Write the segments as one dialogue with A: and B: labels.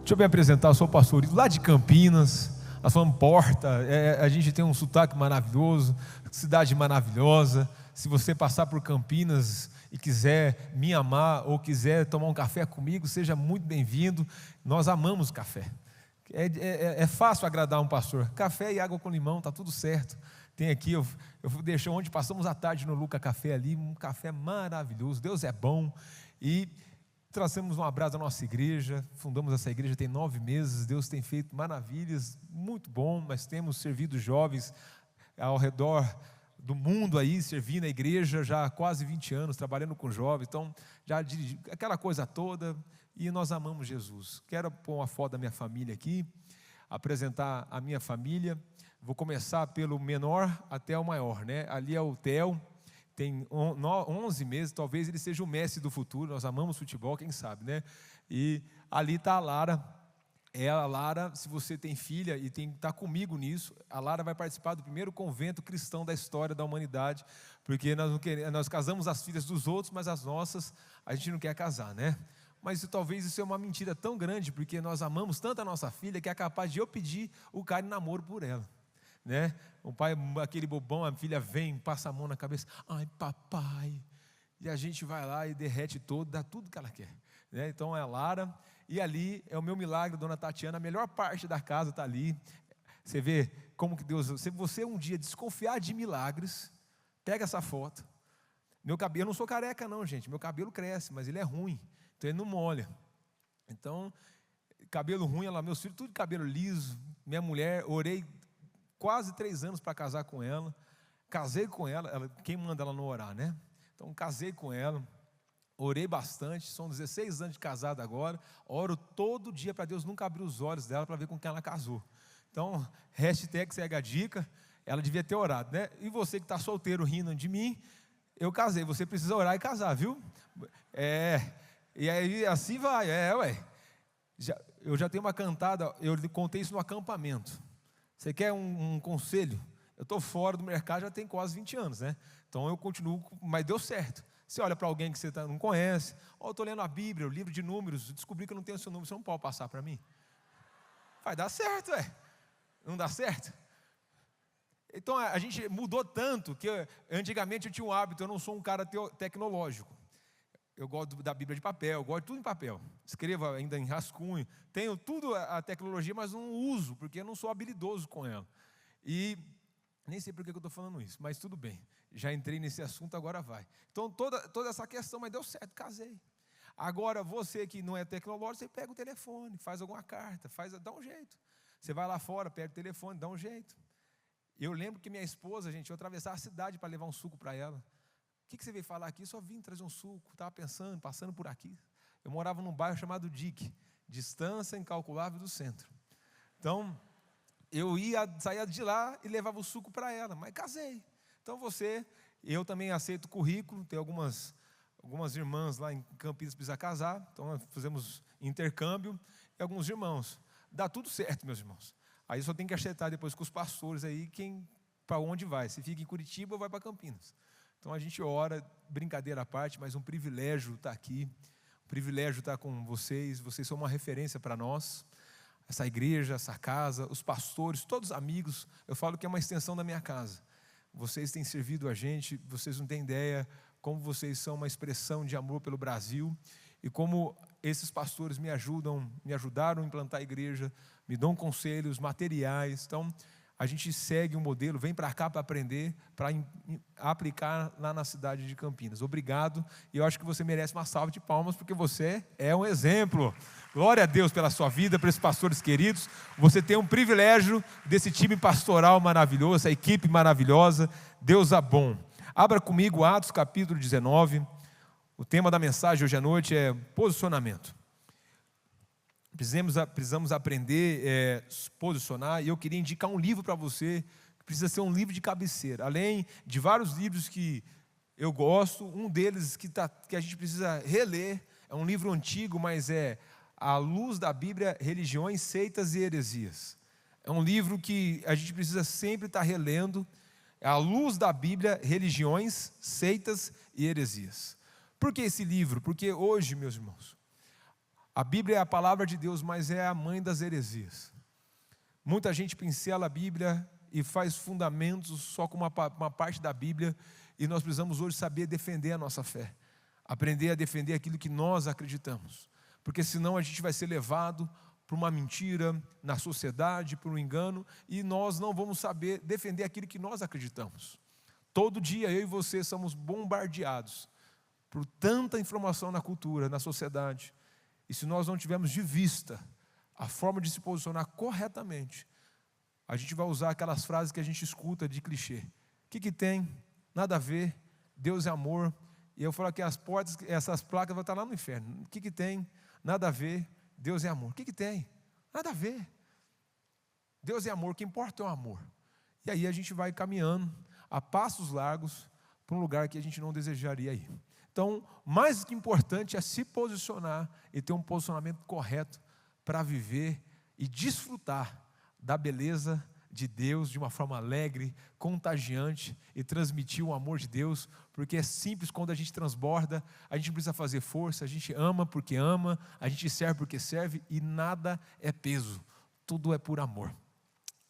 A: Deixa eu me apresentar, eu sou o pastor Ido, lá de Campinas. Nós falamos Porta, a gente tem um sotaque maravilhoso, cidade maravilhosa. Se você passar por Campinas e quiser me amar ou quiser tomar um café comigo, seja muito bem-vindo. Nós amamos café. É fácil agradar um pastor. Café e água com limão, está tudo certo. Tem aqui, eu deixei onde passamos a tarde no Luca Café ali, um café maravilhoso. Deus é bom. E trouxemos um abraço à nossa igreja, fundamos essa igreja tem 9 meses, Deus tem feito maravilhas, muito bom. Nós temos servido jovens ao redor do mundo aí, servindo a igreja já há quase 20 anos, trabalhando com jovens, então já dirigi aquela coisa toda, e nós amamos Jesus. Quero pôr uma foto da minha família aqui, apresentar a minha família. Vou começar pelo menor até o maior, né? Ali é o Theo, tem 11 meses, talvez ele seja o Messi do futuro. Nós amamos futebol, quem sabe, né? E ali está a Lara. A Lara, se você tem filha e está comigo nisso, a Lara vai participar do primeiro convento cristão da história da humanidade, porque nós casamos as filhas dos outros, mas as nossas a gente não quer casar, né? Mas talvez isso é uma mentira tão grande, porque nós amamos tanto a nossa filha que é capaz de eu pedir o cara em namoro por ela, né? O pai, aquele bobão, a filha vem, passa a mão na cabeça, ai papai, e a gente vai lá e derrete todo, dá tudo que ela quer, né? Então é a Lara, e ali é o meu milagre, dona Tatiana, a melhor parte da casa está ali. Você vê como que Deus, se você um dia desconfiar de milagres, pega essa foto. Meu cabelo, eu não sou careca não, gente, meu cabelo cresce, mas ele é ruim, então ele não molha. Então, cabelo ruim, meus filhos tudo de cabelo liso. Minha mulher, orei quase 3 anos para casar com ela, casei com ela, quem manda ela não orar, né? Então casei com ela, orei bastante, são 16 anos de casado agora, oro todo dia para Deus nunca abrir os olhos dela para ver com quem ela casou. Então, hashtag segue a dica, ela devia ter orado, né? E você que está solteiro rindo de mim, eu casei, você precisa orar e casar, viu? E aí assim vai, eu já tenho uma cantada, eu contei isso no acampamento. Você quer um conselho? Eu estou fora do mercado já tem quase 20 anos, né? Então eu continuo, mas deu certo. Você olha para alguém que você não conhece, eu estou lendo a Bíblia, o livro de números, descobri que eu não tenho seu número, você não pode passar para mim? Vai dar certo, não dá certo? Então a gente mudou tanto, que antigamente eu tinha um hábito, eu não sou um cara tecnológico. Eu gosto da Bíblia de papel, eu gosto de tudo em papel. Escrevo ainda em rascunho. Tenho tudo a tecnologia, mas não uso, porque eu não sou habilidoso com ela. E nem sei por que eu estou falando isso, mas tudo bem. Já entrei nesse assunto, agora vai. Então, toda essa questão, mas deu certo, casei. Agora, você que não é tecnológico, você pega o telefone, faz alguma carta, dá um jeito. Você vai lá fora, pega o telefone, dá um jeito. Eu lembro que minha esposa, gente, eu atravessava a cidade para levar um suco para ela. O que você veio falar aqui? Só vim trazer um suco, estava pensando, passando por aqui. Eu morava num bairro chamado Dique, distância incalculável do centro. Então, eu saía de lá e levava o suco para ela, mas casei. Então eu também aceito currículo, tem algumas irmãs lá em Campinas que precisam casar, então nós fizemos intercâmbio, e alguns irmãos. Dá tudo certo, meus irmãos. Aí só tem que acertar depois com os pastores aí, para onde vai. Se fica em Curitiba ou vai para Campinas. Então a gente ora, brincadeira à parte, mas um privilégio estar aqui, um privilégio estar com vocês são uma referência para nós, essa igreja, essa casa, os pastores, todos os amigos, eu falo que é uma extensão da minha casa. Vocês têm servido a gente, vocês não têm ideia como vocês são uma expressão de amor pelo Brasil, e como esses pastores me ajudaram a implantar a igreja, me dão conselhos, materiais. Então a gente segue um modelo, vem para cá para aprender, para aplicar lá na cidade de Campinas. Obrigado, e eu acho que você merece uma salva de palmas, porque você é um exemplo. Glória a Deus pela sua vida, para esses pastores queridos. Você tem um privilégio desse time pastoral maravilhoso, essa equipe maravilhosa. Deus é bom. Abra comigo Atos capítulo 19. O tema da mensagem hoje à noite é posicionamento. Precisamos aprender a se posicionar, e eu queria indicar um livro para você, que precisa ser um livro de cabeceira, além de vários livros que eu gosto. Um deles que a gente precisa reler, é um livro antigo, mas é A Luz da Bíblia, Religiões, Seitas e Heresias. É um livro que a gente precisa sempre estar relendo, é A Luz da Bíblia, Religiões, Seitas e Heresias. Por que esse livro? Porque hoje, meus irmãos, A Bíblia é a palavra de Deus, mas é a mãe das heresias. Muita gente pincela a Bíblia e faz fundamentos só com uma parte da Bíblia, e nós precisamos hoje saber defender a nossa fé, aprender a defender aquilo que nós acreditamos, porque senão a gente vai ser levado por uma mentira na sociedade, por um engano, e nós não vamos saber defender aquilo que nós acreditamos. Todo dia eu e você somos bombardeados por tanta informação na cultura, na sociedade, e se nós não tivermos de vista a forma de se posicionar corretamente, a gente vai usar aquelas frases que a gente escuta de clichê. O que tem? Nada a ver, Deus é amor. E eu falo que essas placas vão estar lá no inferno. O que tem? Nada a ver, Deus é amor. O que tem? Nada a ver. Deus é amor, o que importa é o amor. E aí a gente vai caminhando a passos largos para um lugar que a gente não desejaria ir. Então, mais que importante é se posicionar e ter um posicionamento correto para viver e desfrutar da beleza de Deus de uma forma alegre, contagiante, e transmitir o amor de Deus, porque é simples quando a gente transborda, a gente não precisa fazer força, a gente ama porque ama, a gente serve porque serve, e nada é peso, tudo é por amor.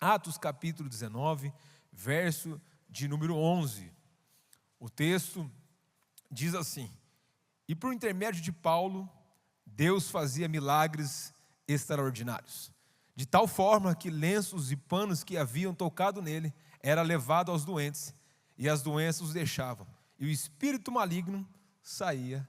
A: Atos capítulo 19, verso de número 11, o texto diz assim: e por intermédio de Paulo, Deus fazia milagres extraordinários, de tal forma que lenços e panos que haviam tocado nele era levado aos doentes, e as doenças os deixavam, e o espírito maligno saía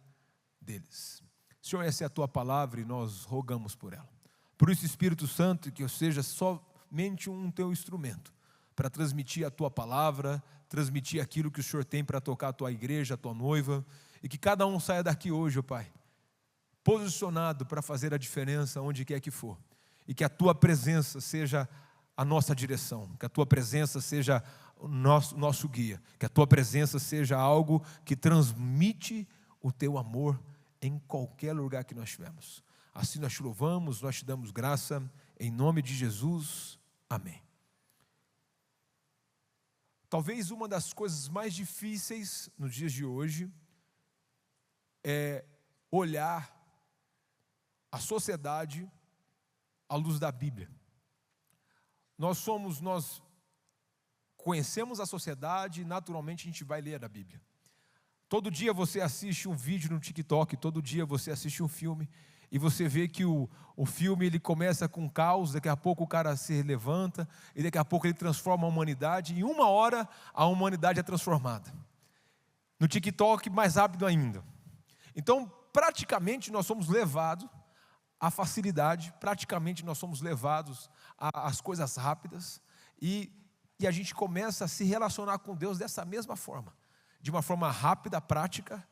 A: deles. Senhor, essa é a tua palavra e nós rogamos por ela. Por isso, Espírito Santo, que eu seja somente um teu instrumento para transmitir a tua palavra, transmitir aquilo que o Senhor tem para tocar a tua igreja, a tua noiva, e que cada um saia daqui hoje, ó Pai, posicionado para fazer a diferença onde quer que for, e que a tua presença seja a nossa direção, que a tua presença seja o nosso guia, que a tua presença seja algo que transmite o teu amor em qualquer lugar que nós estivermos. Assim nós te louvamos, nós te damos graça, em nome de Jesus, amém. Talvez uma das coisas mais difíceis nos dias de hoje é olhar a sociedade à luz da Bíblia. Nós conhecemos a sociedade e naturalmente a gente vai ler a Bíblia. Todo dia você assiste um vídeo no TikTok, todo dia você assiste um filme, e você vê que o filme ele começa com caos, daqui a pouco o cara se levanta, e daqui a pouco ele transforma a humanidade, e em 1 hora a humanidade é transformada. No TikTok, mais rápido ainda. Então, praticamente nós somos levados à facilidade, praticamente nós somos levados às coisas rápidas, e a gente começa a se relacionar com Deus dessa mesma forma, de uma forma rápida, prática.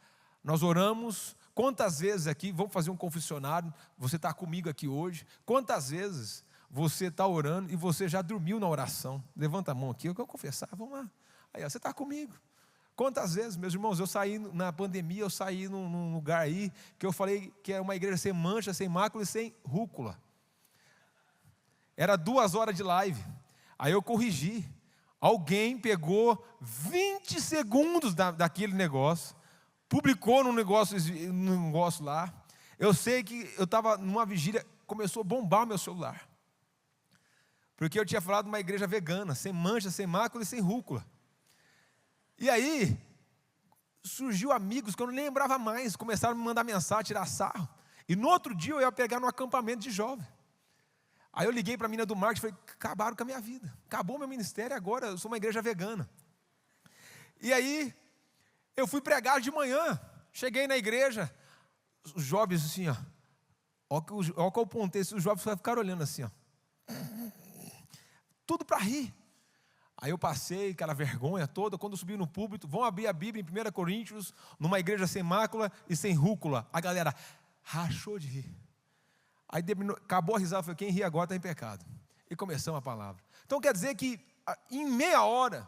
A: Nós oramos, quantas vezes aqui, vamos fazer um confessionário, você está comigo aqui hoje, quantas vezes você está orando e você já dormiu na oração? Levanta a mão aqui, eu quero confessar, vamos lá, aí ó, você está comigo. Quantas vezes, meus irmãos, eu saí na pandemia, eu saí num lugar aí, que eu falei que era uma igreja sem mancha, sem mácula e sem rúcula. Era 2 horas de live, aí eu corrigi. Alguém pegou 20 segundos daquele negócio, publicou num negócio lá. Eu sei que eu estava numa vigília, começou a bombar meu celular, porque eu tinha falado de uma igreja vegana, sem mancha, sem mácula e sem rúcula. E aí, surgiu amigos que eu não lembrava mais, começaram a me mandar mensagem, tirar sarro. E no outro dia eu ia pegar no acampamento de jovem. Aí eu liguei para a menina do marketing e falei, acabaram com a minha vida, acabou meu ministério, agora eu sou uma igreja vegana. E aí, eu fui pregar de manhã, cheguei na igreja, os jovens assim, ó que eu pontei, os jovens ficaram olhando assim, ó, tudo para rir. Aí eu passei aquela vergonha toda, quando eu subi no púlpito, vão abrir a Bíblia em 1 Coríntios, numa igreja sem mácula e sem rúcula. A galera rachou de rir. Aí acabou a risada, falei, quem ri agora está em pecado. E começamos a palavra. Então quer dizer que em meia hora,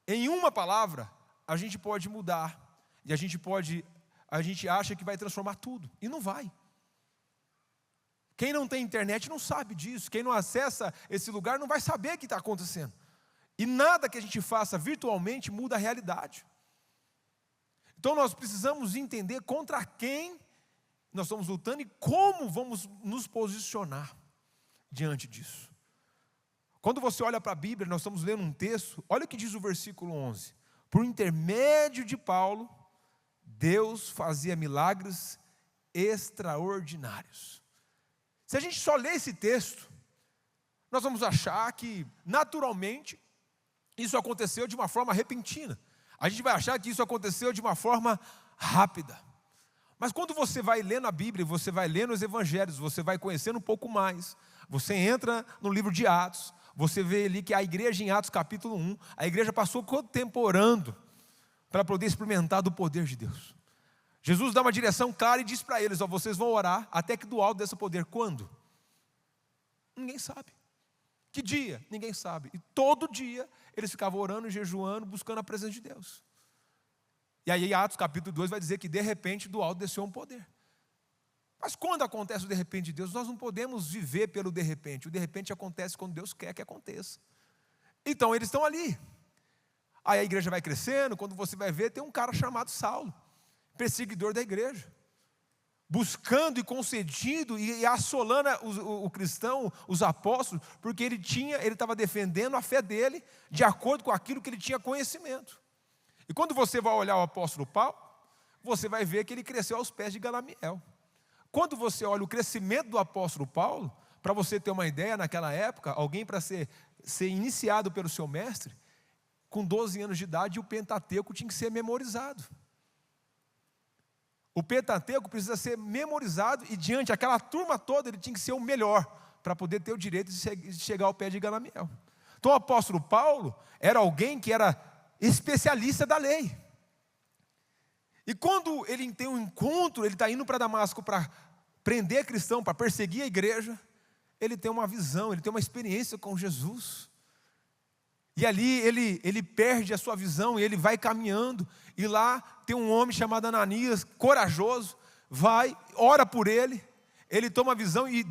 A: em uma palavra, a gente pode mudar. E a gente acha que vai transformar tudo. E não vai. Quem não tem internet não sabe disso. Quem não acessa esse lugar não vai saber o que está acontecendo. E nada que a gente faça virtualmente muda a realidade. Então nós precisamos entender contra quem nós estamos lutando e como vamos nos posicionar diante disso. Quando você olha para a Bíblia, nós estamos lendo um texto, olha o que diz o versículo 11. Por intermédio de Paulo, Deus fazia milagres extraordinários. Se a gente só ler esse texto, nós vamos achar que, naturalmente, isso aconteceu de uma forma repentina. A gente vai achar que isso aconteceu de uma forma rápida. Mas quando você vai lendo a Bíblia, você vai lendo os Evangelhos, você vai conhecendo um pouco mais, você entra no livro de Atos, você vê ali que a igreja em Atos capítulo 1, a igreja passou quanto tempo orando para poder experimentar do poder de Deus. Jesus dá uma direção clara e diz para eles, vocês vão orar até que do alto desse poder. Quando? Ninguém sabe. Que dia? Ninguém sabe. E todo dia eles ficavam orando e jejuando, buscando a presença de Deus. E aí Atos capítulo 2 vai dizer que de repente do alto desceu um poder. Mas quando acontece o de repente de Deus, nós não podemos viver pelo de repente. O de repente acontece quando Deus quer que aconteça. Então eles estão ali. Aí a igreja vai crescendo, quando você vai ver, tem um cara chamado Saulo, perseguidor da igreja, buscando e concedindo e assolando o cristão, os apóstolos, porque ele estava defendendo a fé dele de acordo com aquilo que ele tinha conhecimento. E quando você vai olhar o apóstolo Paulo, você vai ver que ele cresceu aos pés de Gamaliel. Quando você olha o crescimento do apóstolo Paulo, para você ter uma ideia, naquela época, alguém para ser iniciado pelo seu mestre, com 12 anos de idade, o Pentateuco tinha que ser memorizado. O Pentateuco precisa ser memorizado e diante daquela turma toda, ele tinha que ser o melhor, para poder ter o direito de chegar ao pé de Gamaliel. Então o apóstolo Paulo era alguém que era especialista da lei. E quando ele tem um encontro, ele está indo para Damasco para prender cristão, para perseguir a igreja, ele tem uma visão, ele tem uma experiência com Jesus. E ali ele perde a sua visão e ele vai caminhando. E lá tem um homem chamado Ananias, corajoso, vai, ora por ele, ele toma a visão e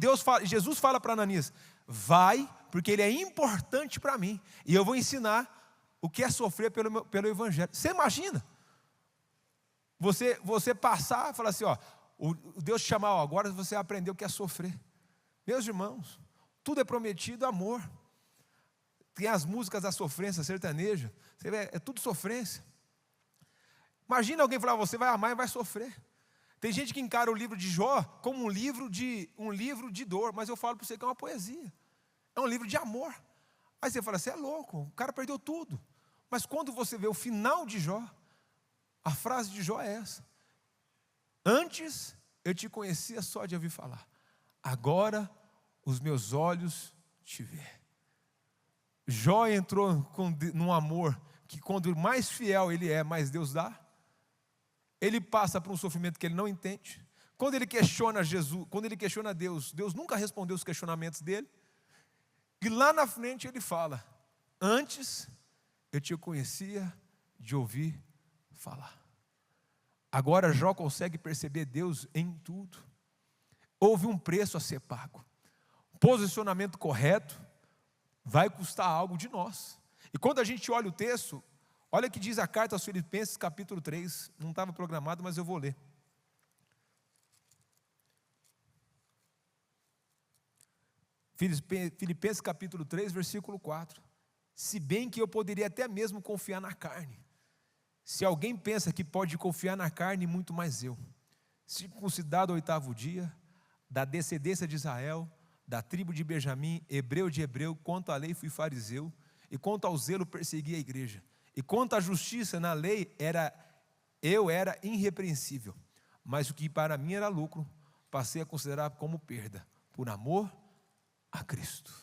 A: Jesus fala para Ananias, vai, porque ele é importante para mim. E eu vou ensinar o que é sofrer pelo Evangelho. Você imagina? Você passar e falar assim, o Deus te chamar, agora você aprendeu o que é sofrer. Meus irmãos, tudo é prometido amor. Tem as músicas da sofrência sertaneja, você vê, é tudo sofrência. Imagina alguém falar, você vai amar e vai sofrer. Tem gente que encara o livro de Jó como um livro de dor, mas eu falo para você que é uma poesia. É um livro de amor. Aí você fala, você é louco, o cara perdeu tudo. Mas quando você vê o final de Jó, a frase de Jó é essa: antes eu te conhecia só de ouvir falar, agora os meus olhos te veem. Jó entrou num amor que quando mais fiel ele é, mais Deus dá. Ele passa por um sofrimento que ele não entende. Quando ele questiona Jesus, quando ele questiona Deus, Deus nunca respondeu os questionamentos dele. E lá na frente ele fala, antes eu te conhecia de ouvir falar. Agora Jó consegue perceber Deus em tudo. Houve um preço a ser pago. Posicionamento correto vai custar algo de nós. E quando a gente olha o texto, olha o que diz a carta aos Filipenses capítulo 3, não estava programado, mas eu vou ler. Filipenses capítulo 3, versículo 4. Se bem que eu poderia até mesmo confiar na carne. Se alguém pensa que pode confiar na carne, muito mais eu. Circuncidado ao 8º dia, da descendência de Israel, da tribo de Benjamim, hebreu de hebreu, quanto à lei fui fariseu, e quanto ao zelo persegui a igreja. E quanto à justiça na lei, eu era irrepreensível. Mas o que para mim era lucro, passei a considerar como perda, por amor a Cristo.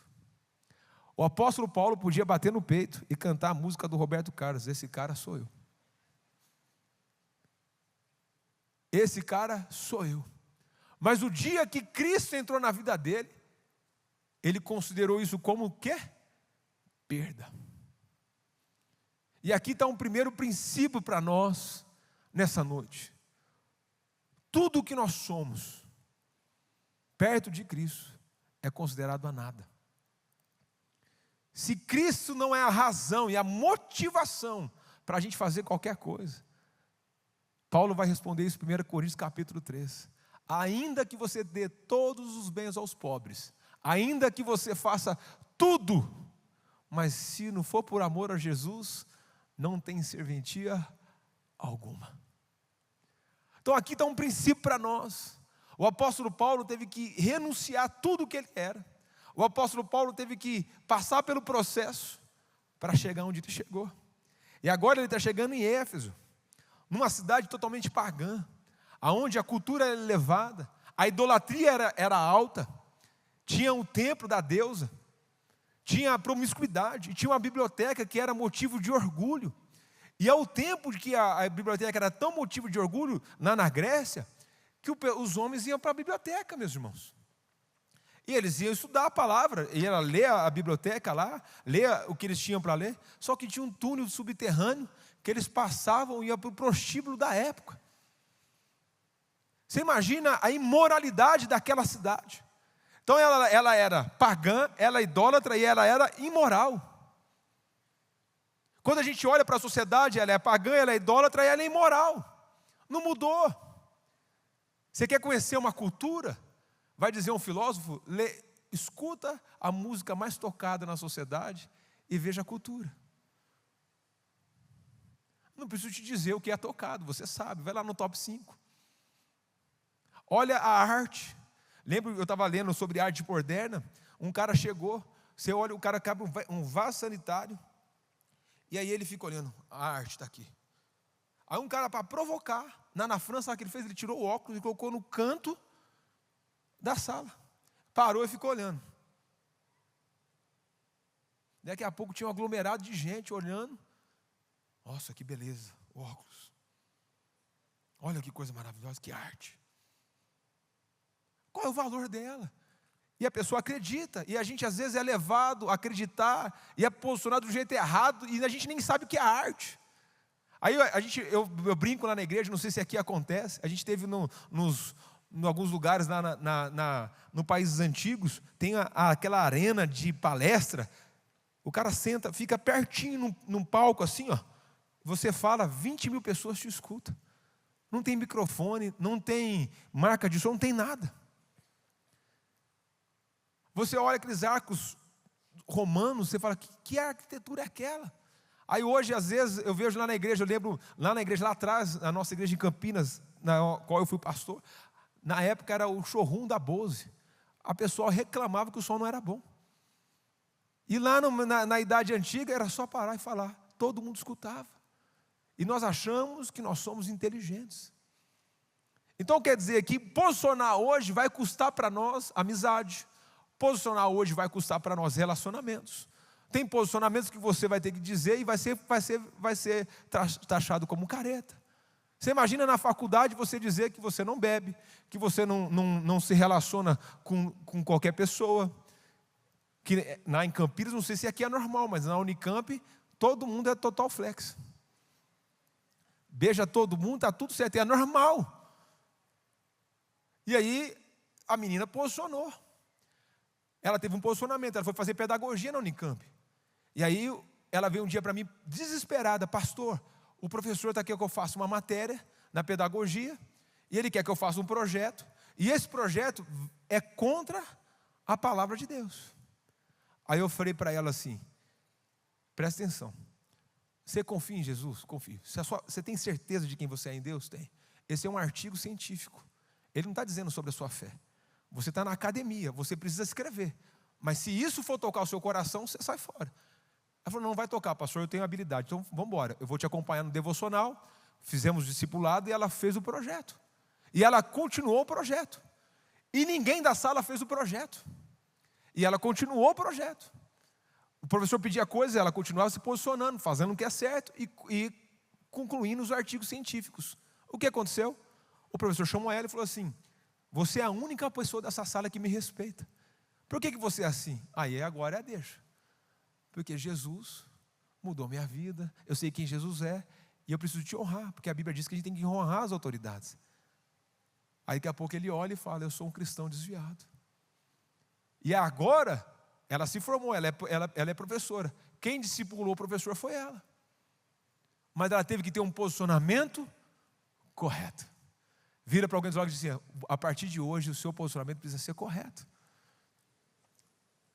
A: O apóstolo Paulo podia bater no peito e cantar a música do Roberto Carlos, esse cara sou eu. Esse cara sou eu. Mas o dia que Cristo entrou na vida dele, ele considerou isso como o quê? Perda. E aqui está um primeiro princípio para nós, nessa noite. Tudo o que nós somos, perto de Cristo, é considerado a nada. Se Cristo não é a razão e a motivação para a gente fazer qualquer coisa, Paulo vai responder isso em 1 Coríntios capítulo 3. ainda que você dê todos os bens aos pobres, ainda que você faça tudo, mas se não for por amor a Jesus, não tem serventia alguma. Então aqui está um princípio para nós. O apóstolo Paulo teve que renunciar a tudo o que ele era. O apóstolo Paulo teve que passar pelo processo para chegar onde ele chegou. E agora ele está chegando em Éfeso, numa cidade totalmente pagã, onde a cultura era elevada, a idolatria era alta, tinha o templo da deusa, tinha a promiscuidade, e tinha uma biblioteca que era motivo de orgulho. E ao tempo de que a biblioteca era tão motivo de orgulho, na Grécia, que os homens iam para a biblioteca, meus irmãos. E eles iam estudar a palavra, iam ler a biblioteca lá, ler o que eles tinham para ler, só que tinha um túnel subterrâneo, que eles passavam e iam para o prostíbulo da época. Você imagina a imoralidade daquela cidade. Então ela era pagã, ela idólatra e ela era imoral. Quando a gente olha para a sociedade, ela é pagã, ela é idólatra e ela é imoral. Não mudou. Você quer conhecer uma cultura? Vai dizer um filósofo, escuta a música mais tocada na sociedade e veja a cultura. Não preciso te dizer o que é tocado, você sabe, vai lá no top 5. Olha a arte. Lembro, eu estava lendo sobre arte moderna, um cara chegou, você olha, o cara cabe um vaso sanitário, e aí ele fica olhando, a arte está aqui. Aí um cara, para provocar, na França, sabe o que ele fez? Ele tirou o óculos e colocou no canto da sala. Parou e ficou olhando. Daqui a pouco tinha um aglomerado de gente olhando. Nossa, que beleza, o óculos. Olha que coisa maravilhosa, que arte. Qual é o valor dela? E a pessoa acredita, e a gente às vezes é levado a acreditar, e é posicionado do jeito errado, e a gente nem sabe o que é arte. Aí eu brinco lá na igreja, não sei se aqui acontece, a gente teve em alguns lugares lá no Países Antigos, tem aquela arena de palestra, o cara senta, fica pertinho num palco assim, ó, você fala, 20 mil pessoas te escutam. Não tem microfone, não tem marca de som, não tem nada. Você olha aqueles arcos romanos, você fala, que arquitetura é aquela? Aí hoje, às vezes, eu vejo lá na igreja, eu lembro, lá na igreja, lá atrás, na nossa igreja em Campinas, na qual eu fui pastor, na época era o showroom da Bose. A pessoa reclamava que o som não era bom. E lá na idade antiga, era só parar e falar, todo mundo escutava. E nós achamos que nós somos inteligentes. Então quer dizer que posicionar hoje vai custar para nós amizade. Posicionar hoje vai custar para nós relacionamentos. Tem posicionamentos que você vai ter que dizer e vai ser taxado como careta. Você imagina na faculdade você dizer que você não bebe, que você não se relaciona com qualquer pessoa. Que em Campinas, não sei se aqui é normal, mas na Unicamp, todo mundo é total flex. Beija todo mundo, está tudo certo, é normal. E aí, a menina posicionou. Ela teve um posicionamento, ela foi fazer pedagogia na Unicamp. E aí, ela veio um dia para mim, desesperada, pastor, o professor está aqui que eu faça uma matéria na pedagogia, e ele quer que eu faça um projeto, e esse projeto é contra a palavra de Deus. Aí eu falei para ela assim, presta atenção, você confia em Jesus? Confio. Você tem certeza de quem você é em Deus? Tem. Esse é um artigo científico, ele não está dizendo sobre a sua fé. Você está na academia, você precisa escrever, mas se isso for tocar o seu coração, você sai fora. Ela falou, não vai tocar, pastor, eu tenho habilidade, então vamos embora, eu vou te acompanhar no devocional. Fizemos discipulado e ela fez o projeto. E ela continuou o projeto. E ninguém da sala fez o projeto. E ela continuou o projeto. O professor pedia coisas, ela continuava se posicionando, fazendo o que é certo e concluindo os artigos científicos. O que aconteceu? O professor chamou ela e falou assim, você é a única pessoa dessa sala que me respeita. Por que você é assim? Aí agora deixa. Porque Jesus mudou minha vida, eu sei quem Jesus é, e eu preciso te honrar, porque a Bíblia diz que a gente tem que honrar as autoridades. Aí daqui a pouco ele olha e fala, eu sou um cristão desviado. E agora, ela se formou, ela é professora. Quem discipulou o professor foi ela. Mas ela teve que ter um posicionamento correto. Vira para alguém dos olhos e diz assim: a partir de hoje o seu posicionamento precisa ser correto.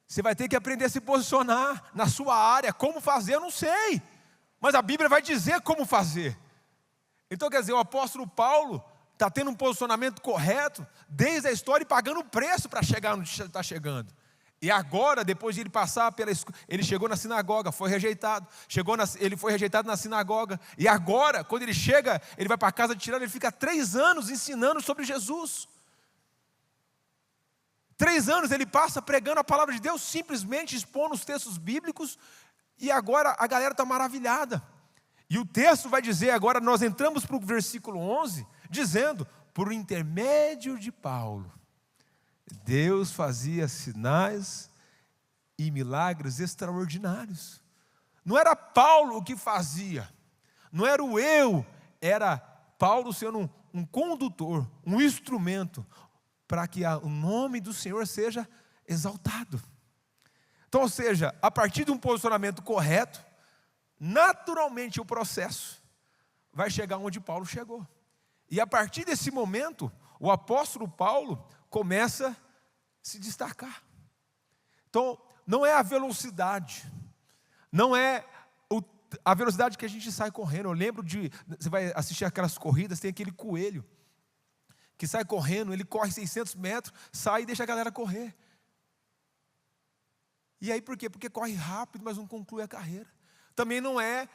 A: Você vai ter que aprender a se posicionar na sua área. Como fazer, eu não sei, mas a Bíblia vai dizer como fazer. Então quer dizer, o apóstolo Paulo está tendo um posicionamento correto desde a história e pagando o preço para chegar onde está chegando. E agora, depois de ele passar ele chegou na sinagoga, foi rejeitado. Ele foi rejeitado na sinagoga. E agora, quando ele chega, ele vai para a casa de Tirano, ele fica 3 anos ensinando sobre Jesus. 3 anos ele passa pregando a palavra de Deus, simplesmente expondo os textos bíblicos. E agora a galera está maravilhada. E o texto vai dizer, agora nós entramos para o versículo 11, dizendo: por intermédio de Paulo, Deus fazia sinais e milagres extraordinários. Não era Paulo o que fazia, não era o eu, era Paulo sendo um condutor, um instrumento, para que o nome do Senhor seja exaltado. Então, ou seja, a partir de um posicionamento correto, naturalmente o processo vai chegar onde Paulo chegou. E a partir desse momento, o apóstolo Paulo começa a se destacar. Então, não é a velocidade, não é a velocidade que a gente sai correndo. Eu lembro você vai assistir aquelas corridas, tem aquele coelho que sai correndo, ele corre 600 metros, sai e deixa a galera correr. E aí por quê? Porque corre rápido, mas não conclui a carreira. Também não é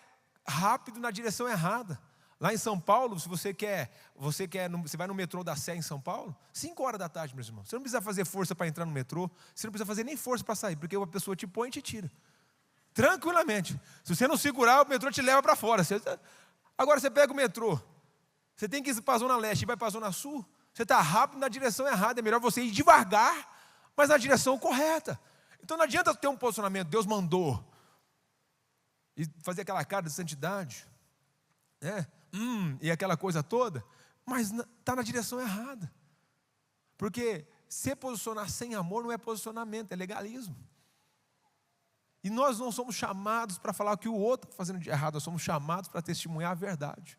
A: rápido na direção errada. Lá em São Paulo, se você vai no metrô da Sé em São Paulo, 5 horas da tarde, meus irmãos. Você não precisa fazer força para entrar no metrô, você não precisa fazer nem força para sair, porque uma pessoa te põe e te tira. Tranquilamente. Se você não segurar, o metrô te leva para fora. Agora você pega o metrô, você tem que ir para a Zona Leste e vai para a Zona Sul, você está rápido na direção errada, é melhor você ir devagar, mas na direção correta. Então não adianta ter um posicionamento, Deus mandou, e fazer aquela cara de santidade, né? E aquela coisa toda, mas está na direção errada. Porque se posicionar sem amor não é posicionamento, é legalismo. E nós não somos chamados para falar o que o outro está fazendo de errado, nós somos chamados para testemunhar a verdade.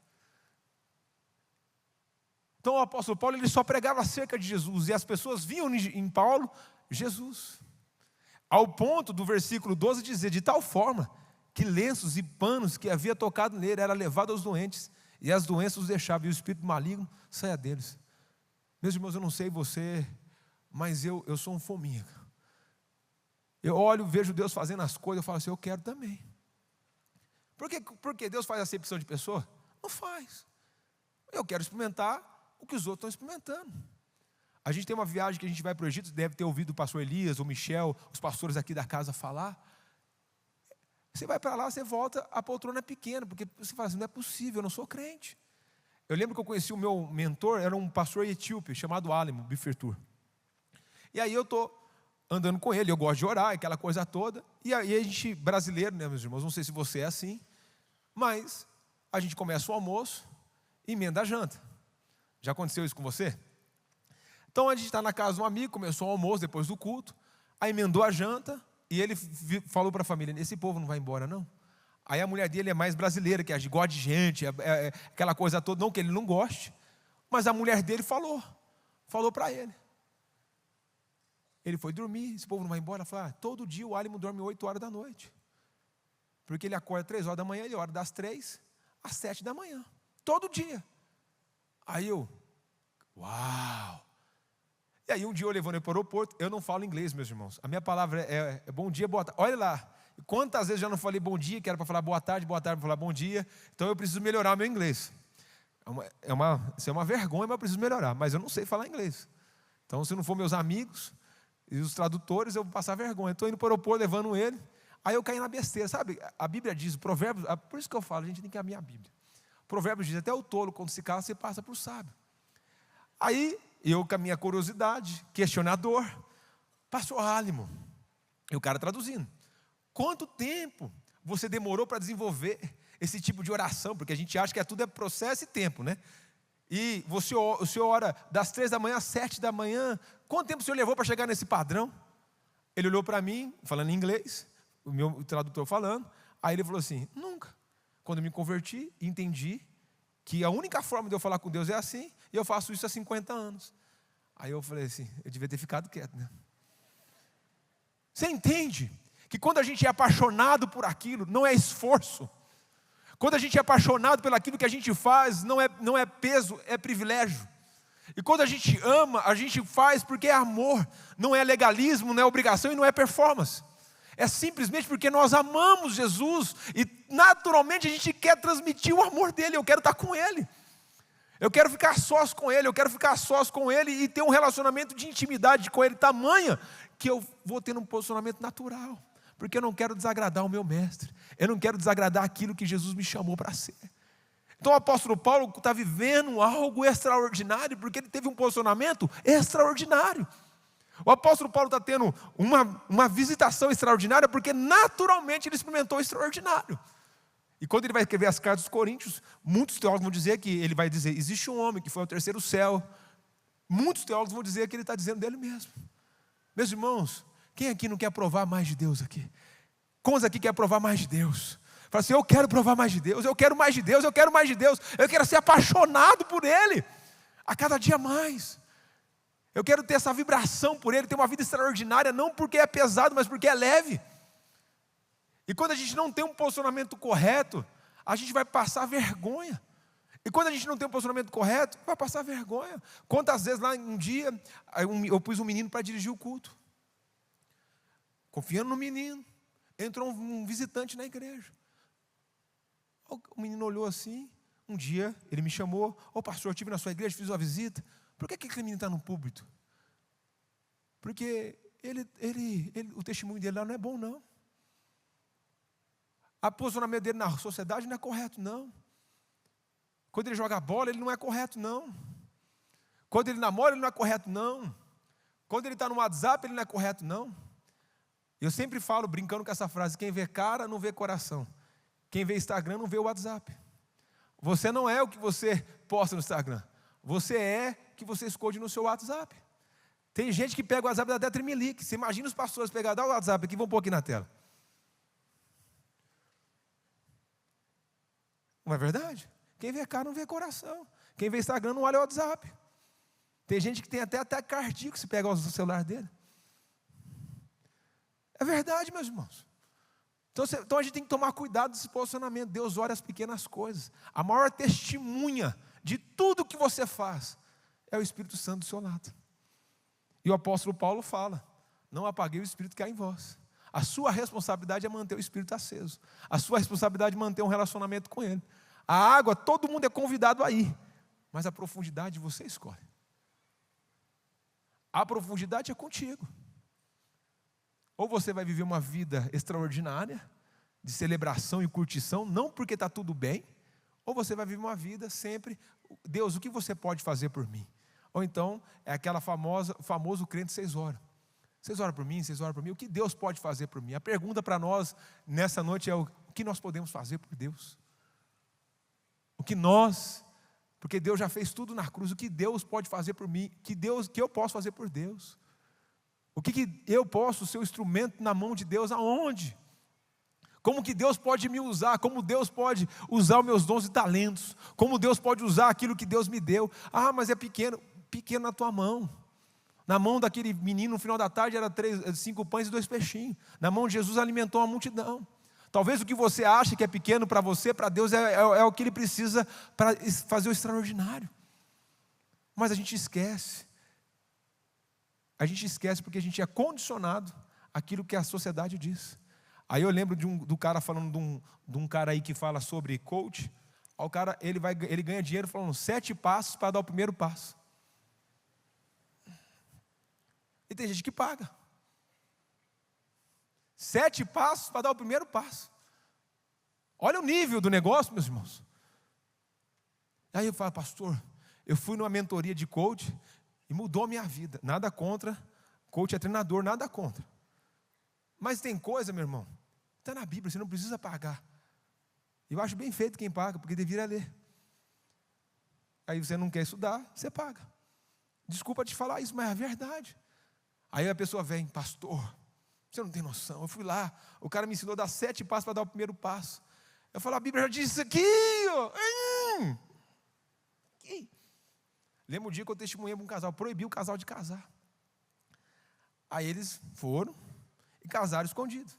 A: Então o apóstolo Paulo, ele só pregava acerca de Jesus, e as pessoas viam em Paulo Jesus. Ao ponto do versículo 12 dizer: de tal forma que lenços e panos que havia tocado nele era levado aos doentes, e as doenças os deixavam, e o espírito maligno saia deles. Meus irmãos, eu não sei você, mas eu sou um fominha. Eu olho, vejo Deus fazendo as coisas, eu falo assim: eu quero também. Por que Deus faz acepção de pessoa? Não faz. Eu quero experimentar o que os outros estão experimentando. A gente tem uma viagem que a gente vai para o Egito, deve ter ouvido o pastor Elias, o Michel, os pastores aqui da casa falar. Você vai para lá, você volta, a poltrona é pequena, porque você fala assim: não é possível, eu não sou crente. Eu lembro que eu conheci o meu mentor, era um pastor etíope, chamado Alimo Bifirtur. E aí eu estou andando com ele, eu gosto de orar, aquela coisa toda. E aí a gente, brasileiro, né, meus irmãos, não sei se você é assim, mas a gente começa o almoço e emenda a janta. Já aconteceu isso com você? Então a gente está na casa de um amigo, começou o almoço depois do culto, aí emendou a janta, e ele falou para a família: esse povo não vai embora não? Aí a mulher dele é mais brasileira, que gosta de gente, aquela coisa toda, não que ele não goste, mas a mulher dele falou para ele. Ele foi dormir, esse povo não vai embora? Falou: todo dia o Alimo dorme 8 horas da noite, porque ele acorda 3 horas da manhã, ele ora das 3 às 7 da manhã, todo dia. Aí eu, uau! E aí um dia eu levando ele para o aeroporto, eu não falo inglês, meus irmãos, a minha palavra é bom dia, boa tarde. Olha lá, quantas vezes eu já não falei bom dia, que era para falar boa tarde para falar bom dia. Então eu preciso melhorar o meu inglês. Isso é uma vergonha, mas eu preciso melhorar, mas eu não sei falar inglês. Então se não for meus amigos e os tradutores, eu vou passar vergonha. Estou indo para o aeroporto, levando ele, aí eu caí na besteira, sabe? A Bíblia diz, o Provérbios, por isso que eu falo, a gente tem que amar a Bíblia. O Provérbios diz: até o tolo, quando se cala, você passa por sábio. Aí eu, com a minha curiosidade, questionador, pastor Alimo, e o cara traduzindo: quanto tempo você demorou para desenvolver esse tipo de oração? Porque a gente acha que tudo é processo e tempo, né? E o senhor ora das 3 da manhã às 7 da manhã, quanto tempo o senhor levou para chegar nesse padrão? Ele olhou para mim, falando em inglês, o meu tradutor falando, aí ele falou assim: nunca. Quando eu me converti, entendi que a única forma de eu falar com Deus é assim, e eu faço isso há 50 anos. Aí eu falei assim, eu devia ter ficado quieto, né? Você entende que quando a gente é apaixonado por aquilo, não é esforço. Quando a gente é apaixonado pelo aquilo que a gente faz, não é peso, é privilégio. E quando a gente ama, a gente faz porque é amor, não é legalismo, não é obrigação e não é performance. É simplesmente porque nós amamos Jesus e naturalmente a gente quer transmitir o amor dele, eu quero estar com ele. Eu quero ficar sós com ele, eu quero ficar sós com ele e ter um relacionamento de intimidade com ele tamanha que eu vou ter um posicionamento natural. Porque eu não quero desagradar o meu mestre, eu não quero desagradar aquilo que Jesus me chamou para ser. Então o apóstolo Paulo está vivendo algo extraordinário, porque ele teve um posicionamento extraordinário. O apóstolo Paulo está tendo uma visitação extraordinária, porque naturalmente ele experimentou o extraordinário. E quando ele vai escrever as cartas dos Coríntios, muitos teólogos vão dizer que ele vai dizer, existe um homem que foi ao terceiro céu. Muitos teólogos vão dizer que ele está dizendo dele mesmo. Meus irmãos, quem aqui não quer provar mais de Deus aqui? Quantos aqui quer provar mais de Deus? Fala assim, eu quero provar mais de Deus, eu quero mais de Deus, eu quero mais de Deus, eu quero ser apaixonado por Ele, a cada dia mais. Eu quero ter essa vibração por Ele, ter uma vida extraordinária, não porque é pesado, mas porque é leve. E quando a gente não tem um posicionamento correto, a gente vai passar vergonha. E quando a gente não tem um posicionamento correto, vai passar vergonha. Quantas vezes lá um dia, eu pus um menino para dirigir o culto. Confiando no menino, entrou um visitante na igreja. O menino olhou assim, um dia ele me chamou, pastor, eu estive na sua igreja, fiz uma visita. Por que aquele menino está no púlpito? Porque o testemunho dele lá não é bom, não. O posicionamento dele na sociedade não é correto, não. Quando ele joga bola, ele não é correto, não. Quando ele namora, ele não é correto, não. Quando ele está no WhatsApp, ele não é correto, não. Eu sempre falo, brincando com essa frase, quem vê cara não vê coração. Quem vê Instagram não vê o WhatsApp. Você não é o que você posta no Instagram. Você é o que você esconde no seu WhatsApp. Tem gente que pega o WhatsApp e dá até tremelique. Você imagina os pastores pegar, dá o WhatsApp aqui, vão pôr aqui na tela. Não é verdade? Quem vê cara não vê coração. Quem vê Instagram não olha o WhatsApp. Tem gente que tem até ataque cardíaco se pega o celular dele. É verdade, meus irmãos. Então a gente tem que tomar cuidado desse posicionamento. Deus olha as pequenas coisas. A maior testemunha de tudo que você faz é o Espírito Santo do seu lado. E o apóstolo Paulo fala, não apaguei o Espírito que há em vós. A sua responsabilidade é manter o Espírito aceso. A sua responsabilidade é manter um relacionamento com Ele. A água, todo mundo é convidado a ir, mas a profundidade você escolhe. A profundidade é contigo. Ou você vai viver uma vida extraordinária, de celebração e curtição, não porque está tudo bem, ou você vai viver uma vida sempre, Deus, o que você pode fazer por mim? Ou então, é aquela famoso crente 6 horas. Vocês oram por mim, vocês oram por mim, o que Deus pode fazer por mim? A pergunta para nós, nessa noite, é o que nós podemos fazer por Deus? Porque Deus já fez tudo na cruz, o que Deus pode fazer por mim? Que eu posso fazer por Deus? O que eu posso ser o instrumento na mão de Deus, aonde? Como que Deus pode me usar? Como Deus pode usar os meus dons e talentos? Como Deus pode usar aquilo que Deus me deu? Mas é pequeno na tua mão. Na mão daquele menino, no final da tarde, era 5 pães e 2 peixinhos. Na mão de Jesus alimentou uma multidão. Talvez o que você acha que é pequeno para você, para Deus é o que Ele precisa para fazer o extraordinário. Mas a gente esquece. A gente esquece porque a gente é condicionado àquilo que a sociedade diz. Aí eu lembro do cara falando de um cara aí que fala sobre coach. O cara, ele ganha dinheiro falando 7 passos para dar o primeiro passo. E tem gente que paga. 7 passos para dar o primeiro passo. Olha o nível do negócio, meus irmãos. Aí eu falo, pastor, eu fui numa mentoria de coach e mudou a minha vida. Nada contra, coach é treinador, nada contra. Mas tem coisa, meu irmão, está na Bíblia, você não precisa pagar. Eu acho bem feito quem paga, porque deveria ler. Aí você não quer estudar, você paga. Desculpa te falar isso, mas é a verdade. Aí a pessoa vem, pastor, você não tem noção, eu fui lá, o cara me ensinou a dar 7 passos para dar o primeiro passo. Eu falo, a Bíblia já disse isso aqui, ó. Lembra um dia que eu testemunhei para um casal, proibi o casal de casar. Aí eles foram e casaram escondido.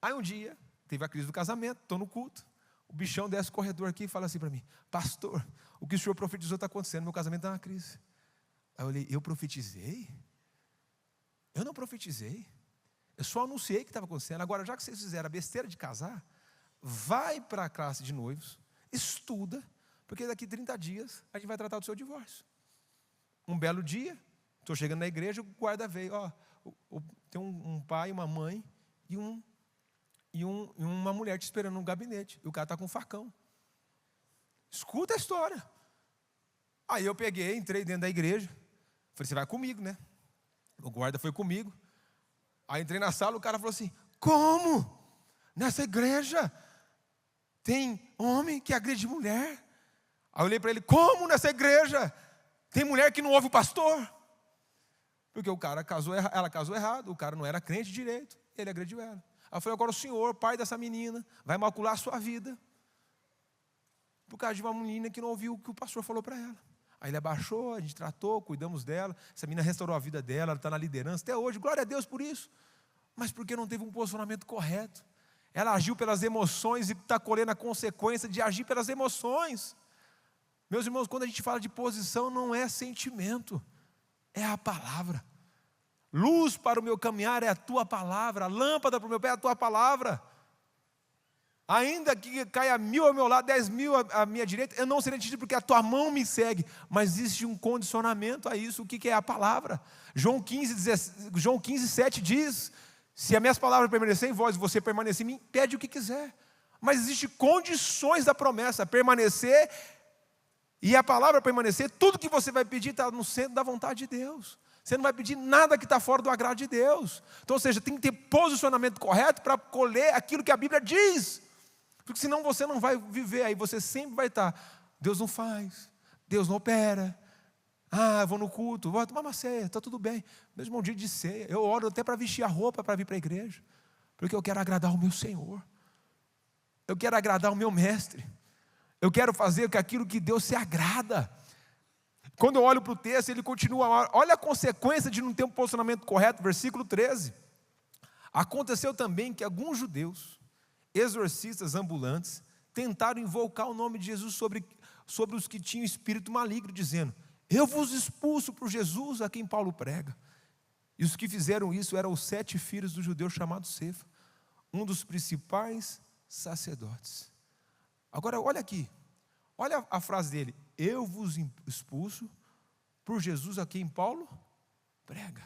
A: Aí um dia, teve a crise do casamento, estou no culto, o bichão desce o corredor aqui e fala assim para mim: pastor, o que o senhor profetizou está acontecendo, meu casamento está na crise. Aí eu olhei: eu profetizei? Eu não profetizei, eu só anunciei que estava acontecendo. Agora, já que vocês fizeram a besteira de casar, vai para a classe de noivos, estuda, porque daqui 30 dias a gente vai tratar do seu divórcio. Um belo dia, estou chegando na igreja, o guarda veio, tem um pai, uma mãe e uma mulher te esperando no gabinete, e o cara está com um facão. Escuta a história. Aí eu peguei, entrei dentro da igreja, falei: você vai comigo, né? O guarda foi comigo. Aí entrei na sala, o cara falou assim: como? Nessa igreja tem homem que agride mulher? Aí eu olhei para ele: como nessa igreja tem mulher que não ouve o pastor? Porque ela casou errado, o cara não era crente direito, ele agrediu ela. Aí eu falei: agora o senhor, pai dessa menina, vai macular a sua vida por causa de uma menina que não ouviu o que o pastor falou para ela. Aí ele abaixou, a gente tratou, cuidamos dela, essa menina restaurou a vida dela, ela está na liderança até hoje, glória a Deus por isso. Mas porque não teve um posicionamento correto. Ela agiu pelas emoções e está colhendo a consequência de agir pelas emoções. Meus irmãos, quando a gente fala de posição, não é sentimento, é a palavra. Luz para o meu caminhar é a tua palavra, lâmpada para o meu pé é a tua palavra. Ainda que caia 1000 ao meu lado, 10.000 à minha direita, eu não serei atingido porque a tua mão me segue. Mas existe um condicionamento a isso. O que é a palavra? João 15:7 diz: se as minhas palavras permanecerem em vós e você permanecer em mim, pede o que quiser. Mas existem condições da promessa: permanecer, e a palavra permanecer, tudo que você vai pedir está no centro da vontade de Deus. Você não vai pedir nada que está fora do agrado de Deus. Então, ou seja, tem que ter posicionamento correto para colher aquilo que a Bíblia diz. Porque senão você não vai viver, aí você sempre vai estar: Deus não faz, Deus não opera. Vou no culto, vou tomar uma ceia, está tudo bem. Mesmo um dia de ceia, eu oro até para vestir a roupa para vir para a igreja, porque eu quero agradar o meu Senhor, eu quero agradar o meu mestre, eu quero fazer aquilo que Deus se agrada. Quando eu olho para o texto, ele continua, olha a consequência de não ter um posicionamento correto, versículo 13. Aconteceu também que alguns judeus, exorcistas ambulantes, tentaram invocar o nome de Jesus sobre os que tinham espírito maligno, dizendo: eu vos expulso por Jesus a quem Paulo prega. E os que fizeram isso eram os 7 filhos do judeu chamado Cefa, um dos principais sacerdotes. Agora olha aqui, olha a frase dele: eu vos expulso por Jesus a quem Paulo prega.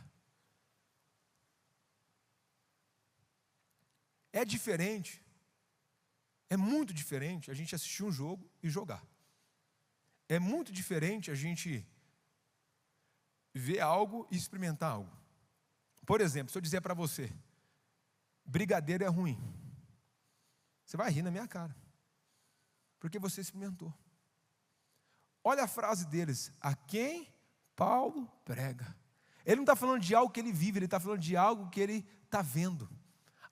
A: É diferente, é muito diferente a gente assistir um jogo e jogar. É muito diferente a gente ver algo e experimentar algo. Por exemplo, se eu disser para você: brigadeiro é ruim, você vai rir na minha cara, porque você experimentou. Olha a frase deles: a quem Paulo prega. Ele não está falando de algo que ele vive, ele está falando de algo que ele está vendo,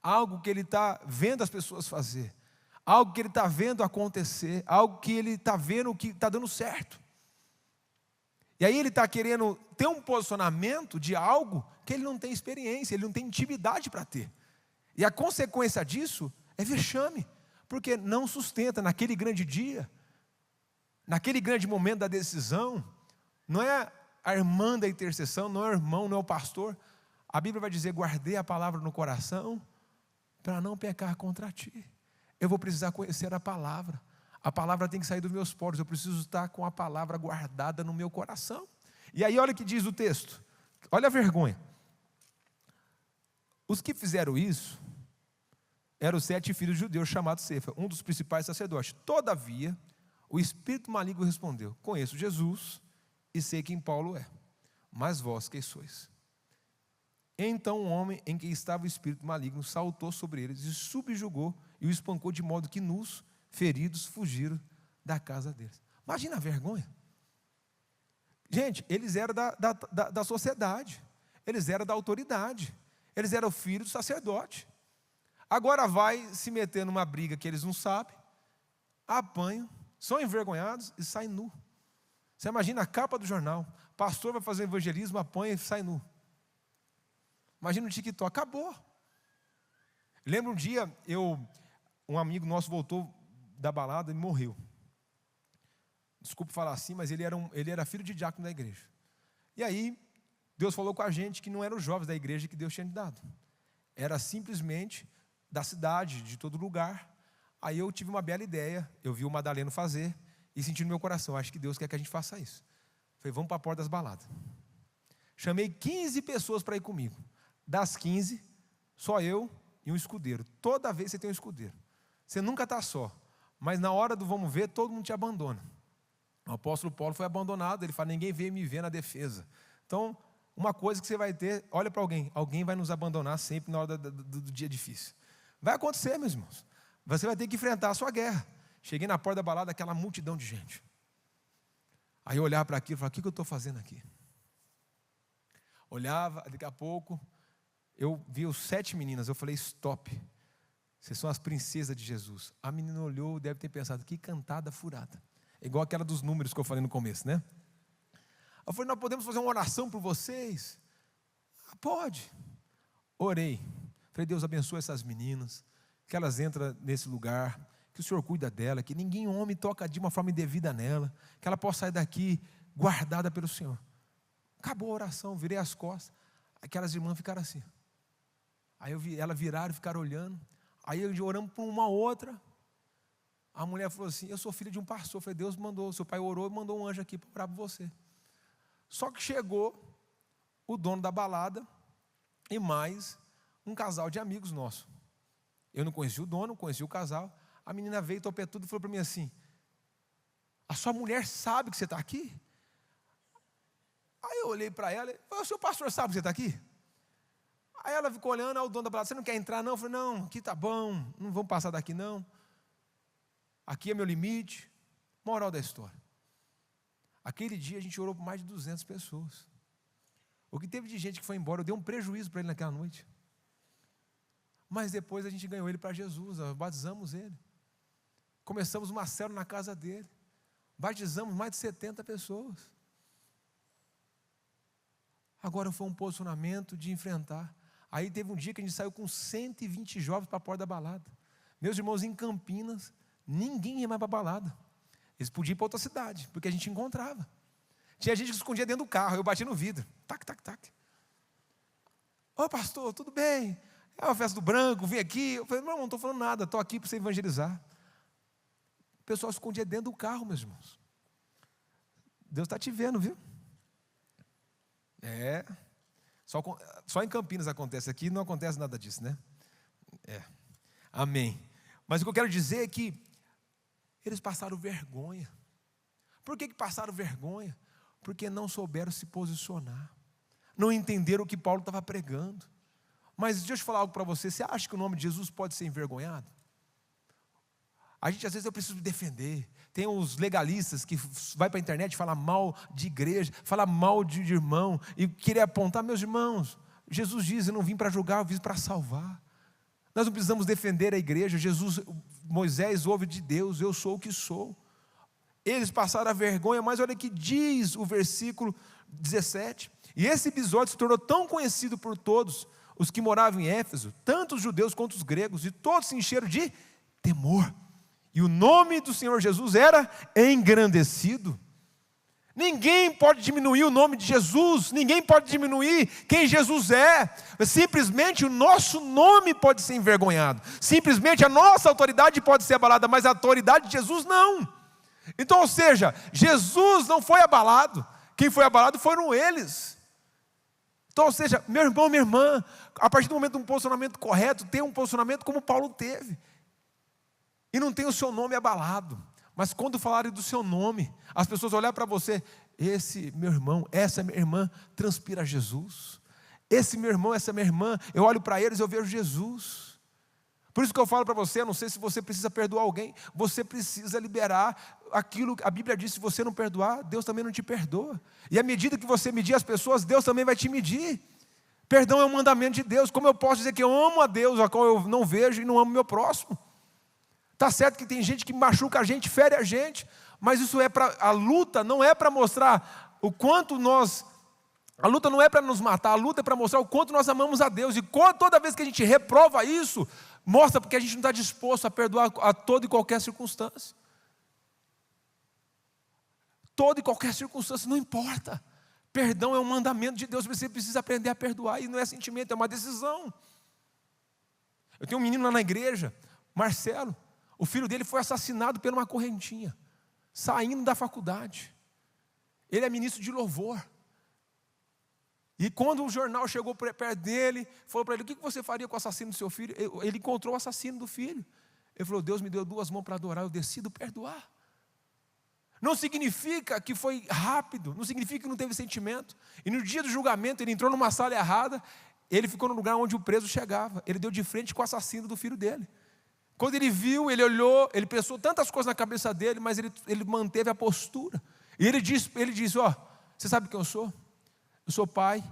A: algo que ele está vendo as pessoas fazer, algo que ele está vendo acontecer, algo que ele está vendo que está dando certo. E aí ele está querendo ter um posicionamento de algo que ele não tem experiência, ele não tem intimidade para ter. E a consequência disso é vexame, porque não sustenta naquele grande dia, naquele grande momento da decisão. Não é a irmã da intercessão, não é o irmão, não é o pastor. A Bíblia vai dizer: guardei a palavra no coração para não pecar contra ti. Eu vou precisar conhecer a palavra tem que sair dos meus poros, eu preciso estar com a palavra guardada no meu coração. E aí olha o que diz o texto, olha a vergonha. Os que fizeram isso eram os 7 filhos judeus chamados Cefa, um dos principais sacerdotes. Todavia, o espírito maligno respondeu: conheço Jesus e sei quem Paulo é, mas vós quem sois? Então um homem em quem estava o espírito maligno saltou sobre eles e subjugou e o espancou, de modo que nus, feridos, fugiram da casa deles. Imagina a vergonha. Gente, eles eram da sociedade, eles eram da autoridade, eles eram filhos do sacerdote. Agora vai se meter numa briga que eles não sabem, apanham, são envergonhados e saem nu. Você imagina a capa do jornal, pastor vai fazer evangelismo, apanha e sai nu. Imagina o TikTok, acabou. Lembro um dia, um amigo nosso voltou da balada e morreu. Desculpa falar assim, mas ele era filho de diácono da igreja. E aí, Deus falou com a gente que não eram os jovens da igreja que Deus tinha dado. Era simplesmente da cidade, de todo lugar. Aí eu tive uma bela ideia, eu vi o Madaleno fazer e senti no meu coração, acho que Deus quer que a gente faça isso. Falei, vamos para a porta das baladas. Chamei 15 pessoas para ir comigo. Das 15, só eu e um escudeiro. Toda vez você tem um escudeiro. Você nunca está só. Mas na hora do vamos ver, todo mundo te abandona. O apóstolo Paulo foi abandonado, ele fala, ninguém veio me ver na defesa. Então, uma coisa que você vai ter, olha para alguém vai nos abandonar sempre na hora do dia difícil. Vai acontecer, meus irmãos. Você vai ter que enfrentar a sua guerra. Cheguei na porta da balada, aquela multidão de gente. Aí eu olhava para aquilo e falava, o que eu estou fazendo aqui? Olhava, daqui a pouco, eu vi os 7 meninas, eu falei, stop. Vocês são as princesas de Jesus. A menina olhou, deve ter pensado, que cantada furada. Igual aquela dos números que eu falei no começo, né? Eu falei, nós podemos fazer uma oração por vocês? Pode. Orei. Falei, Deus abençoe essas meninas, que elas entram nesse lugar, que o Senhor cuida dela, que ninguém homem toca de uma forma indevida nela, que ela possa sair daqui guardada pelo Senhor. Acabou a oração, virei as costas. Aquelas irmãs ficaram assim. Aí eu vi elas viraram e ficaram olhando. Aí oramos por uma outra. A mulher falou assim, eu sou filha de um pastor. Eu falei, Deus mandou, seu pai orou e mandou um anjo aqui para orar por você. Só que chegou o dono da balada e mais um casal de amigos nossos. Eu não conhecia o dono, conhecia o casal. A menina veio, topetudo e falou para mim assim, a sua mulher sabe que você está aqui? Aí eu olhei para ela e falei, o seu pastor sabe que você está aqui? Aí ela ficou olhando, o dono da balada, você não quer entrar não? Eu falei, não, aqui está bom, não vamos passar daqui não. Aqui é meu limite. Moral da história. Aquele dia a gente orou por mais de 200 pessoas. O que teve de gente que foi embora, eu dei um prejuízo para ele naquela noite. Mas depois a gente ganhou ele para Jesus, batizamos ele. Começamos uma célula na casa dele. Batizamos mais de 70 pessoas. Agora foi um posicionamento de enfrentar. Aí teve um dia que a gente saiu com 120 jovens para a porta da balada. Meus irmãos, em Campinas, ninguém ia mais para a balada. Eles podiam ir para outra cidade, porque a gente encontrava. Tinha gente que se escondia dentro do carro, eu bati no vidro. Tac, tac, tac. Ô pastor, tudo bem? É uma festa do branco, vim aqui. Eu falei, não estou falando nada, estou aqui para você evangelizar. O pessoal se escondia dentro do carro, meus irmãos. Deus está te vendo, viu? Só em Campinas acontece, aqui não acontece nada disso, né? Amém. Mas o que eu quero dizer é que eles passaram vergonha. Por que passaram vergonha? Porque não souberam se posicionar. Não entenderam o que Paulo estava pregando. Mas deixa eu falar algo para você. Você acha que o nome de Jesus pode ser envergonhado? A gente às vezes eu preciso me defender. Tem os legalistas que vai para a internet e fala mal de igreja, fala mal de irmão e querer apontar, meus irmãos, Jesus diz, eu não vim para julgar, eu vim para salvar. Nós não precisamos defender a igreja. Moisés ouve de Deus, eu sou o que sou. Eles passaram a vergonha, mas olha que diz o versículo 17. E esse episódio se tornou tão conhecido por todos os que moravam em Éfeso, tanto os judeus quanto os gregos, e todos se encheram de temor. E o nome do Senhor Jesus era engrandecido. Ninguém pode diminuir o nome de Jesus, ninguém pode diminuir quem Jesus é. Simplesmente o nosso nome pode ser envergonhado. Simplesmente a nossa autoridade pode ser abalada, mas a autoridade de Jesus não. Então, ou seja, Jesus não foi abalado. Quem foi abalado foram eles. Então, ou seja, meu irmão, minha irmã, a partir do momento de um posicionamento correto, tem um posicionamento como Paulo teve. E não tem o seu nome abalado. Mas quando falarem do seu nome, as pessoas olharem para você, esse meu irmão, essa minha irmã, transpira Jesus. Esse meu irmão, essa minha irmã, eu olho para eles e eu vejo Jesus. Por isso que eu falo para você, eu não sei se você precisa perdoar alguém, você precisa liberar aquilo, a Bíblia diz, se você não perdoar, Deus também não te perdoa. E à medida que você medir as pessoas, Deus também vai te medir. Perdão é um mandamento de Deus. Como eu posso dizer que eu amo a Deus, a qual eu não vejo e não amo o meu próximo? Está certo que tem gente que machuca a gente, fere a gente, Mas isso a luta não é para mostrar o quanto a luta não é para nos matar, a luta é para mostrar o quanto nós amamos a Deus. E toda vez que a gente reprova isso, mostra porque a gente não está disposto a perdoar a toda e qualquer circunstância. Toda e qualquer circunstância, não importa. Perdão é um mandamento de Deus, você precisa aprender a perdoar, e não é sentimento, é uma decisão. Eu tenho um menino lá na igreja, Marcelo, o filho dele foi assassinado por uma correntinha, saindo da faculdade. Ele é ministro de louvor. E quando o jornal chegou perto dele, falou para ele: o que você faria com o assassino do seu filho? Ele encontrou o assassino do filho. Ele falou: Deus me deu 2 mãos para adorar, eu decido perdoar. Não significa que foi rápido, não significa que não teve sentimento. E no dia do julgamento ele entrou numa sala errada, ele ficou no lugar onde o preso chegava. Ele deu de frente com o assassino do filho dele. Quando ele viu, ele olhou, ele pensou tantas coisas na cabeça dele, mas ele manteve a postura. E ele disse: ó, você sabe quem eu sou? Eu sou pai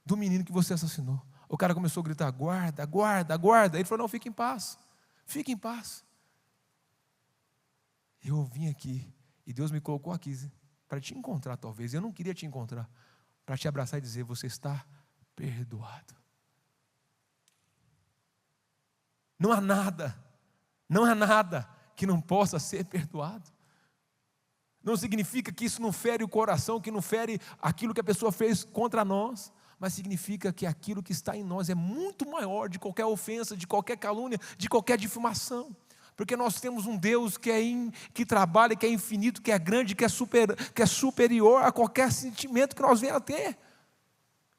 A: do menino que você assassinou. O cara começou a gritar: guarda, guarda, guarda. Ele falou: não, fique em paz, fique em paz. Eu vim aqui, e Deus me colocou aqui para te encontrar talvez. Eu não queria te encontrar, para te abraçar e dizer: você está perdoado. Não há nada que não possa ser perdoado. Não significa que isso não fere o coração, que não fere aquilo que a pessoa fez contra nós, mas significa que aquilo que está em nós é muito maior de qualquer ofensa, de qualquer calúnia, de qualquer difamação. Porque nós temos um Deus que trabalha, que é infinito, que é grande, que é superior a qualquer sentimento que nós venhamos a ter.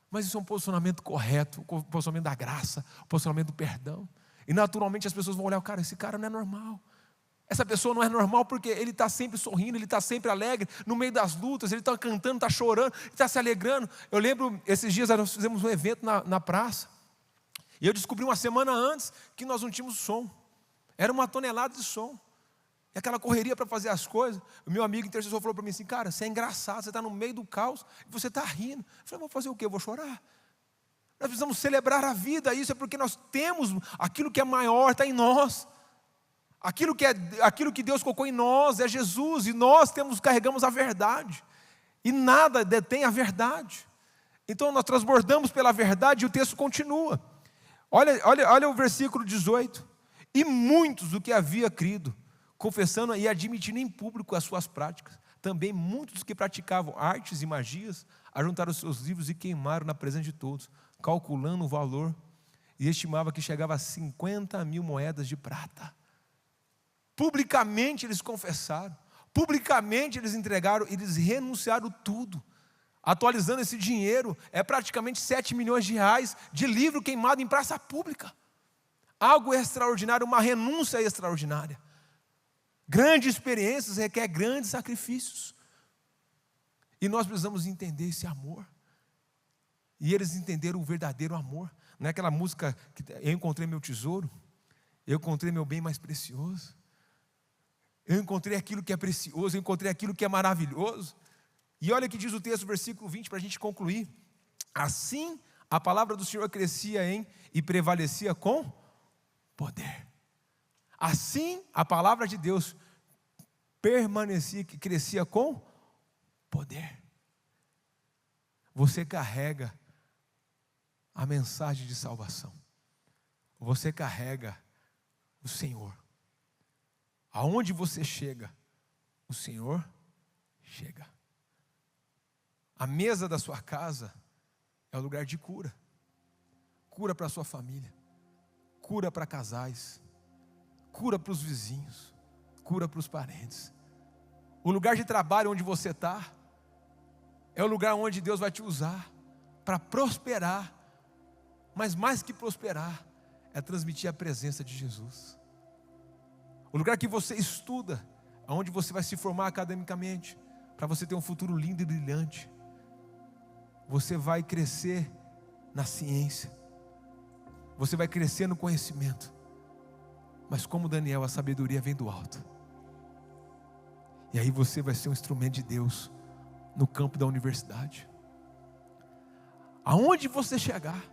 A: Mas isso é um posicionamento correto, o posicionamento da graça, o posicionamento do perdão. E naturalmente as pessoas vão olhar: cara, esse cara não é normal. Essa pessoa não é normal porque ele está sempre sorrindo, ele está sempre alegre, no meio das lutas, ele está cantando, está chorando, está se alegrando. Eu lembro, esses dias nós fizemos um evento na praça, e eu descobri uma semana antes que nós não tínhamos som. Era 1 tonelada de som. E aquela correria para fazer as coisas. O meu amigo intercessor falou para mim assim: cara, você é engraçado, você está no meio do caos e você está rindo. Eu falei: vou fazer o quê? Eu vou chorar. Nós precisamos celebrar a vida. Isso é porque nós temos aquilo que é maior, está em nós. Aquilo que Deus colocou em nós é Jesus, e nós carregamos a verdade, e nada detém a verdade. Então nós transbordamos pela verdade, e o texto continua. Olha o versículo 18. E muitos do que havia crido, confessando e admitindo em público as suas práticas, também muitos dos que praticavam artes e magias, ajuntaram os seus livros e queimaram na presença de todos, calculando o valor, e estimava que chegava a 50.000 moedas de prata. Publicamente eles confessaram, publicamente eles entregaram, eles renunciaram tudo, atualizando esse dinheiro, é praticamente 7 milhões de reais de livro queimado em praça pública. Algo extraordinário, uma renúncia extraordinária. Grandes experiências requer grandes sacrifícios, e nós precisamos entender esse amor, e eles entenderam o verdadeiro amor. Não é aquela música que eu encontrei meu tesouro, eu encontrei meu bem mais precioso. Eu encontrei aquilo que é precioso, eu encontrei aquilo que é maravilhoso. E olha o que diz o texto, versículo 20, para a gente concluir. Assim a palavra do Senhor crescia e prevalecia com poder. Assim a palavra de Deus permanecia, que crescia com poder. Você carrega a mensagem de salvação. Você carrega o Senhor. Aonde você chega, o Senhor chega. A mesa da sua casa é o lugar de cura. Cura para a sua família, cura para casais, cura para os vizinhos, cura para os parentes. O lugar de trabalho onde você está é o lugar onde Deus vai te usar para prosperar. Mas mais que prosperar, é transmitir a presença de Jesus. O lugar que você estuda, onde você vai se formar academicamente, para você ter um futuro lindo e brilhante. Você vai crescer na ciência, você vai crescer no conhecimento. Mas como Daniel, a sabedoria vem do alto. E aí você vai ser um instrumento de Deus no campo da universidade. Aonde você chegar,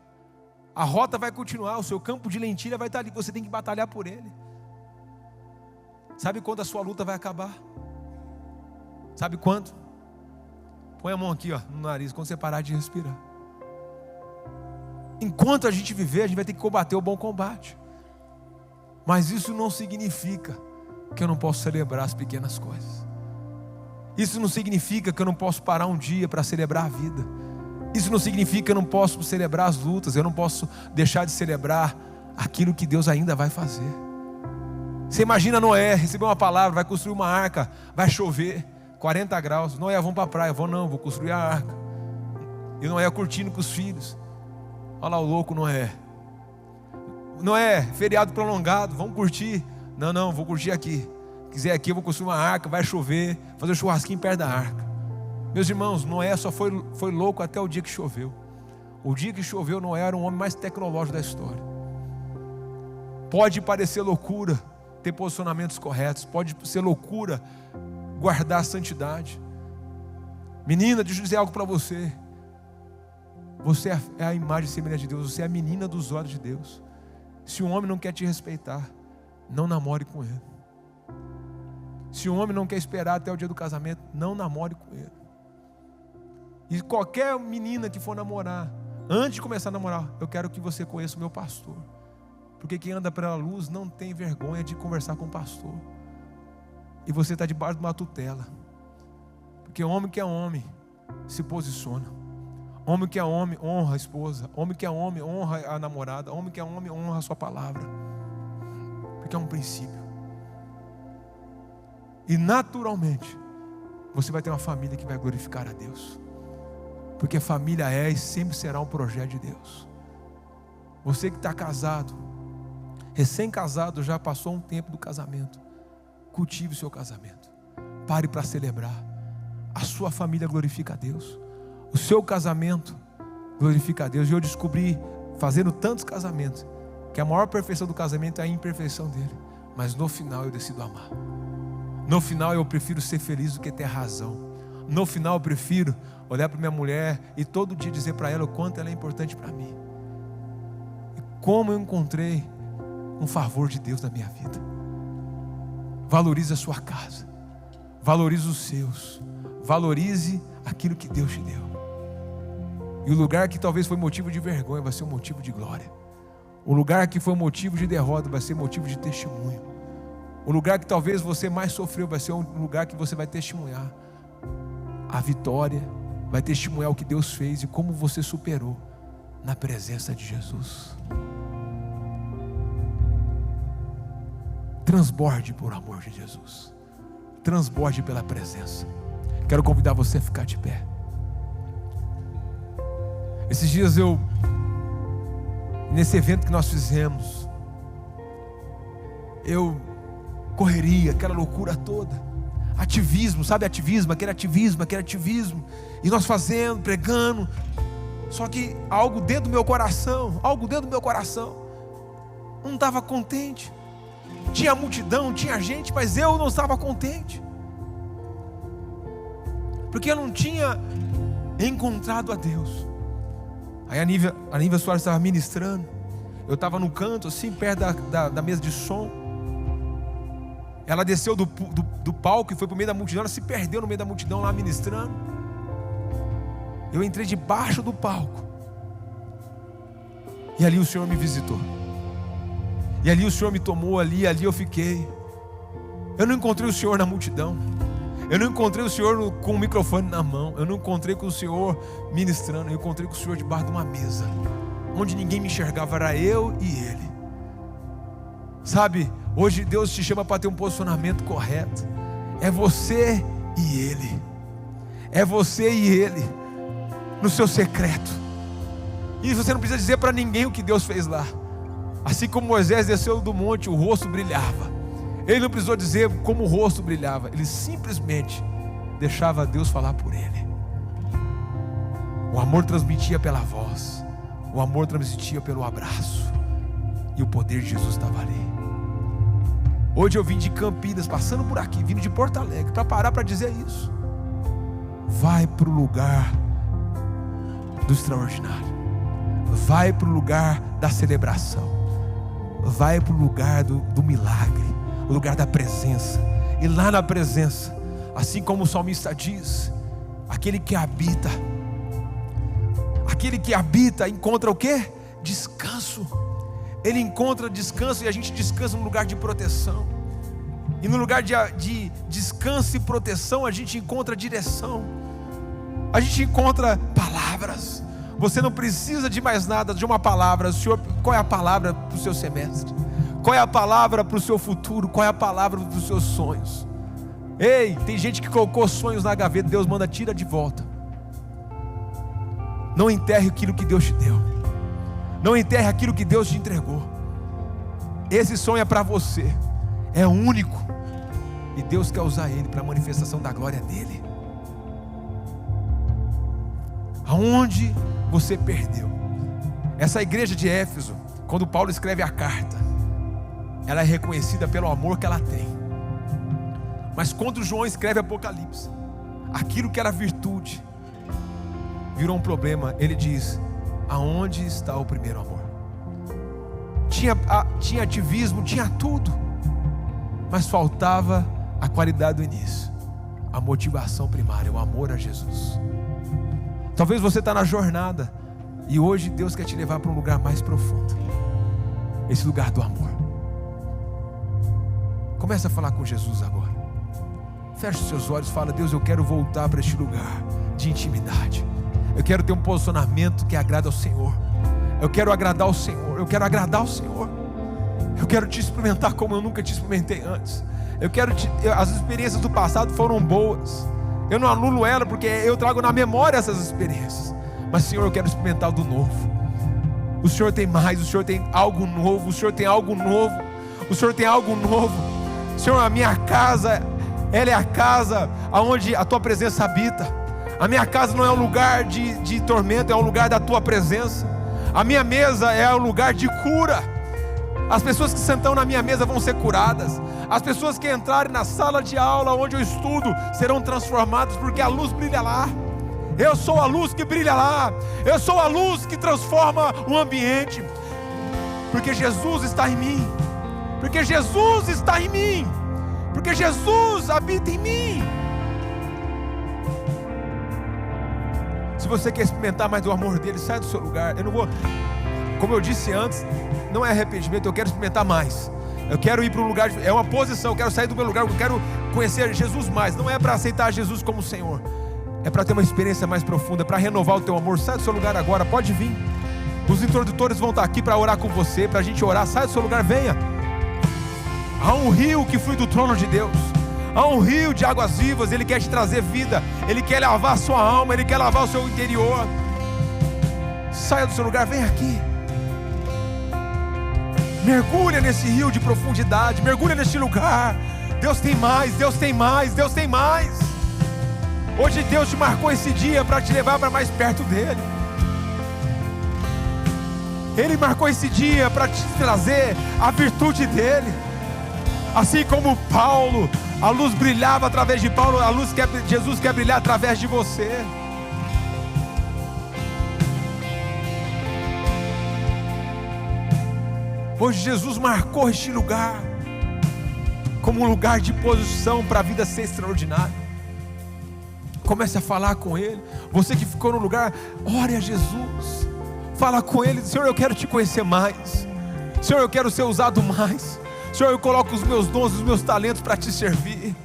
A: a rota vai continuar, o seu campo de lentilha vai estar ali, você tem que batalhar por ele. Sabe quando a sua luta vai acabar? Sabe quanto? Põe a mão aqui, ó, no nariz, quando você parar de respirar. Enquanto a gente viver, a gente vai ter que combater o bom combate. Mas isso não significa que eu não posso celebrar as pequenas coisas. Isso não significa que eu não posso parar um dia para celebrar a vida. Isso não significa que eu não posso celebrar as lutas. Eu não posso deixar de celebrar aquilo que Deus ainda vai fazer. Você imagina Noé, receber uma palavra, vai construir uma arca, vai chover, 40 graus. Noé, vamos para a praia. Vou construir a arca. E Noé curtindo com os filhos. Olha lá o louco Noé. Noé, feriado prolongado, vamos curtir. Não, vou curtir aqui. Se quiser aqui, eu vou construir uma arca, vai chover, fazer um churrasquinho perto da arca. Meus irmãos, Noé só foi louco até o dia que choveu. O dia que choveu, Noé era o homem mais tecnológico da história. Pode parecer loucura ter posicionamentos corretos, pode ser loucura guardar a santidade. Menina, deixa eu dizer algo para você. Você é a imagem e semelhança de Deus. Você é a menina dos olhos de Deus. Se um homem não quer te respeitar, não namore com ele. Se um homem não quer esperar até o dia do casamento, não namore com ele. E qualquer menina que for namorar, antes de começar a namorar, eu quero que você conheça o meu pastor. Porque quem anda pela luz não tem vergonha de conversar com o pastor. E você está debaixo de uma tutela. Porque homem que é homem se posiciona. Homem que é homem honra a esposa. Homem que é homem honra a namorada. Homem que é homem honra a sua palavra. Porque é um princípio. E naturalmente você vai ter uma família que vai glorificar a Deus. Porque família é e sempre será um projeto de Deus. Você que está casado, recém-casado, já passou um tempo do casamento, cultive o seu casamento. Pare para celebrar. A sua família glorifica a Deus. O seu casamento glorifica a Deus. E eu descobri, fazendo tantos casamentos, que a maior perfeição do casamento é a imperfeição dele. Mas no final eu decido amar. No final eu prefiro ser feliz do que ter razão. No final eu prefiro olhar para minha mulher e todo dia dizer para ela o quanto ela é importante para mim. E como eu encontrei um favor de Deus na minha vida. Valorize a sua casa. Valorize os seus. Valorize aquilo que Deus te deu. E o lugar que talvez foi motivo de vergonha vai ser um motivo de glória. O lugar que foi motivo de derrota vai ser motivo de testemunho. O lugar que talvez você mais sofreu vai ser um lugar que você vai testemunhar a vitória, vai testemunhar o que Deus fez e como você superou na presença de Jesus. Transborde por amor de Jesus. Transborde pela presença. Quero convidar você a ficar de pé. Esses dias nesse evento que nós fizemos, correria, aquela loucura toda, ativismo, sabe ativismo, aquele ativismo, e nós fazendo, pregando, só que algo dentro do meu coração, não estava contente. Tinha multidão, tinha gente, mas eu não estava contente, porque eu não tinha encontrado a Deus. Aí a Nívia Soares estava ministrando, eu estava no canto assim, perto da mesa de som. Ela desceu do palco e foi para o meio da multidão. Ela se perdeu no meio da multidão lá ministrando. Eu entrei debaixo do palco, e ali o Senhor me visitou. E ali o Senhor me tomou, ali eu fiquei. Eu não encontrei o Senhor na multidão. Eu não encontrei o Senhor com o microfone na mão. Eu não encontrei com o Senhor ministrando. Eu encontrei com o Senhor debaixo de uma mesa, onde ninguém me enxergava, era eu e Ele. Sabe, hoje Deus te chama para ter um posicionamento correto. É você e Ele. É você e Ele, no seu secreto. E você não precisa dizer para ninguém o que Deus fez lá. Assim como Moisés desceu do monte, o rosto brilhava. Ele não precisou dizer como o rosto brilhava. Ele simplesmente deixava Deus falar por ele. O amor transmitia pela voz. O amor transmitia pelo abraço. E o poder de Jesus estava ali. Hoje eu vim de Campinas, passando por aqui, vindo de Porto Alegre, para parar para dizer isso. Vai para o lugar do extraordinário. Vai para o lugar da celebração. Vai para o lugar do milagre, o lugar da presença. E lá na presença, Assim como o salmista diz, aquele que habita encontra o quê? Descanso. Ele encontra descanso, e a gente descansa no lugar de proteção. E no lugar de descanso e proteção, a gente encontra direção. A gente encontra palavras. Você não precisa de mais nada, de uma palavra. Senhor, qual é a palavra para o seu semestre? Qual é a palavra para o seu futuro? Qual é a palavra dos seus sonhos? Ei, tem gente que colocou sonhos na gaveta. Deus manda, tira de volta. Não enterre aquilo que Deus te deu. Não enterre aquilo que Deus te entregou. Esse sonho é para você. É único. E Deus quer usar ele para a manifestação da glória dele. Aonde você perdeu? Essa igreja de Éfeso, quando Paulo escreve a carta, ela é reconhecida pelo amor que ela tem. Mas quando João escreve Apocalipse, aquilo que era virtude virou um problema. Ele diz: aonde está o primeiro amor? Tinha ativismo, tinha tudo, mas faltava a qualidade do início, a motivação primária, o amor a Jesus. Talvez você está na jornada e hoje Deus quer te levar para um lugar mais profundo, esse lugar do amor. Começa a falar com Jesus agora. Feche os seus olhos, fala: Deus, eu quero voltar para este lugar de intimidade. Eu quero ter um posicionamento que agrada ao Senhor. Eu quero agradar ao Senhor. Eu quero agradar ao Senhor. Eu quero te experimentar como eu nunca te experimentei antes. As experiências do passado foram boas. Eu não anulo ela, porque eu trago na memória essas experiências. Mas, Senhor, eu quero experimentar do novo. O Senhor tem mais, o Senhor tem algo novo. O Senhor tem algo novo. O Senhor tem algo novo. Senhor, a minha casa, ela é a casa onde a Tua presença habita. A minha casa não é um lugar de tormento, é um lugar da Tua presença. A minha mesa é um lugar de cura. As pessoas que sentam na minha mesa vão ser curadas. As pessoas que entrarem na sala de aula onde eu estudo serão transformadas, porque a luz brilha lá. Eu sou a luz que brilha lá. Eu sou a luz que transforma o ambiente. Porque Jesus está em mim. Porque Jesus está em mim. Porque Jesus habita em mim. Se você quer experimentar mais do amor dele, sai do seu lugar. Eu não vou, como eu disse antes, não é arrependimento, eu quero experimentar mais. Eu quero ir para um lugar, é uma posição, eu quero sair do meu lugar, eu quero conhecer Jesus mais. Não é para aceitar Jesus como Senhor, é para ter uma experiência mais profunda, para renovar o teu amor. Sai do seu lugar agora, pode vir. Os introdutores vão estar aqui para orar com você, para a gente orar. Sai do seu lugar, venha. Há um rio que flui do trono de Deus. Há um rio de águas vivas. Ele quer te trazer vida. Ele quer lavar a sua alma. Ele quer lavar o seu interior. Saia do seu lugar, vem aqui. Mergulha nesse rio de profundidade. Mergulha neste lugar. Deus tem mais, Deus tem mais, Deus tem mais. Hoje Deus te marcou esse dia para te levar para mais perto dele. Ele marcou esse dia para te trazer a virtude dele. Assim como Paulo, a luz brilhava através de Paulo, Jesus quer brilhar através de você. Hoje Jesus marcou este lugar como um lugar de posição para a vida ser extraordinária. Comece a falar com Ele. Você que ficou no lugar, ore a Jesus. Fala com Ele: Senhor, eu quero te conhecer mais. Senhor, eu quero ser usado mais. Senhor, eu coloco os meus dons, os meus talentos para te servir.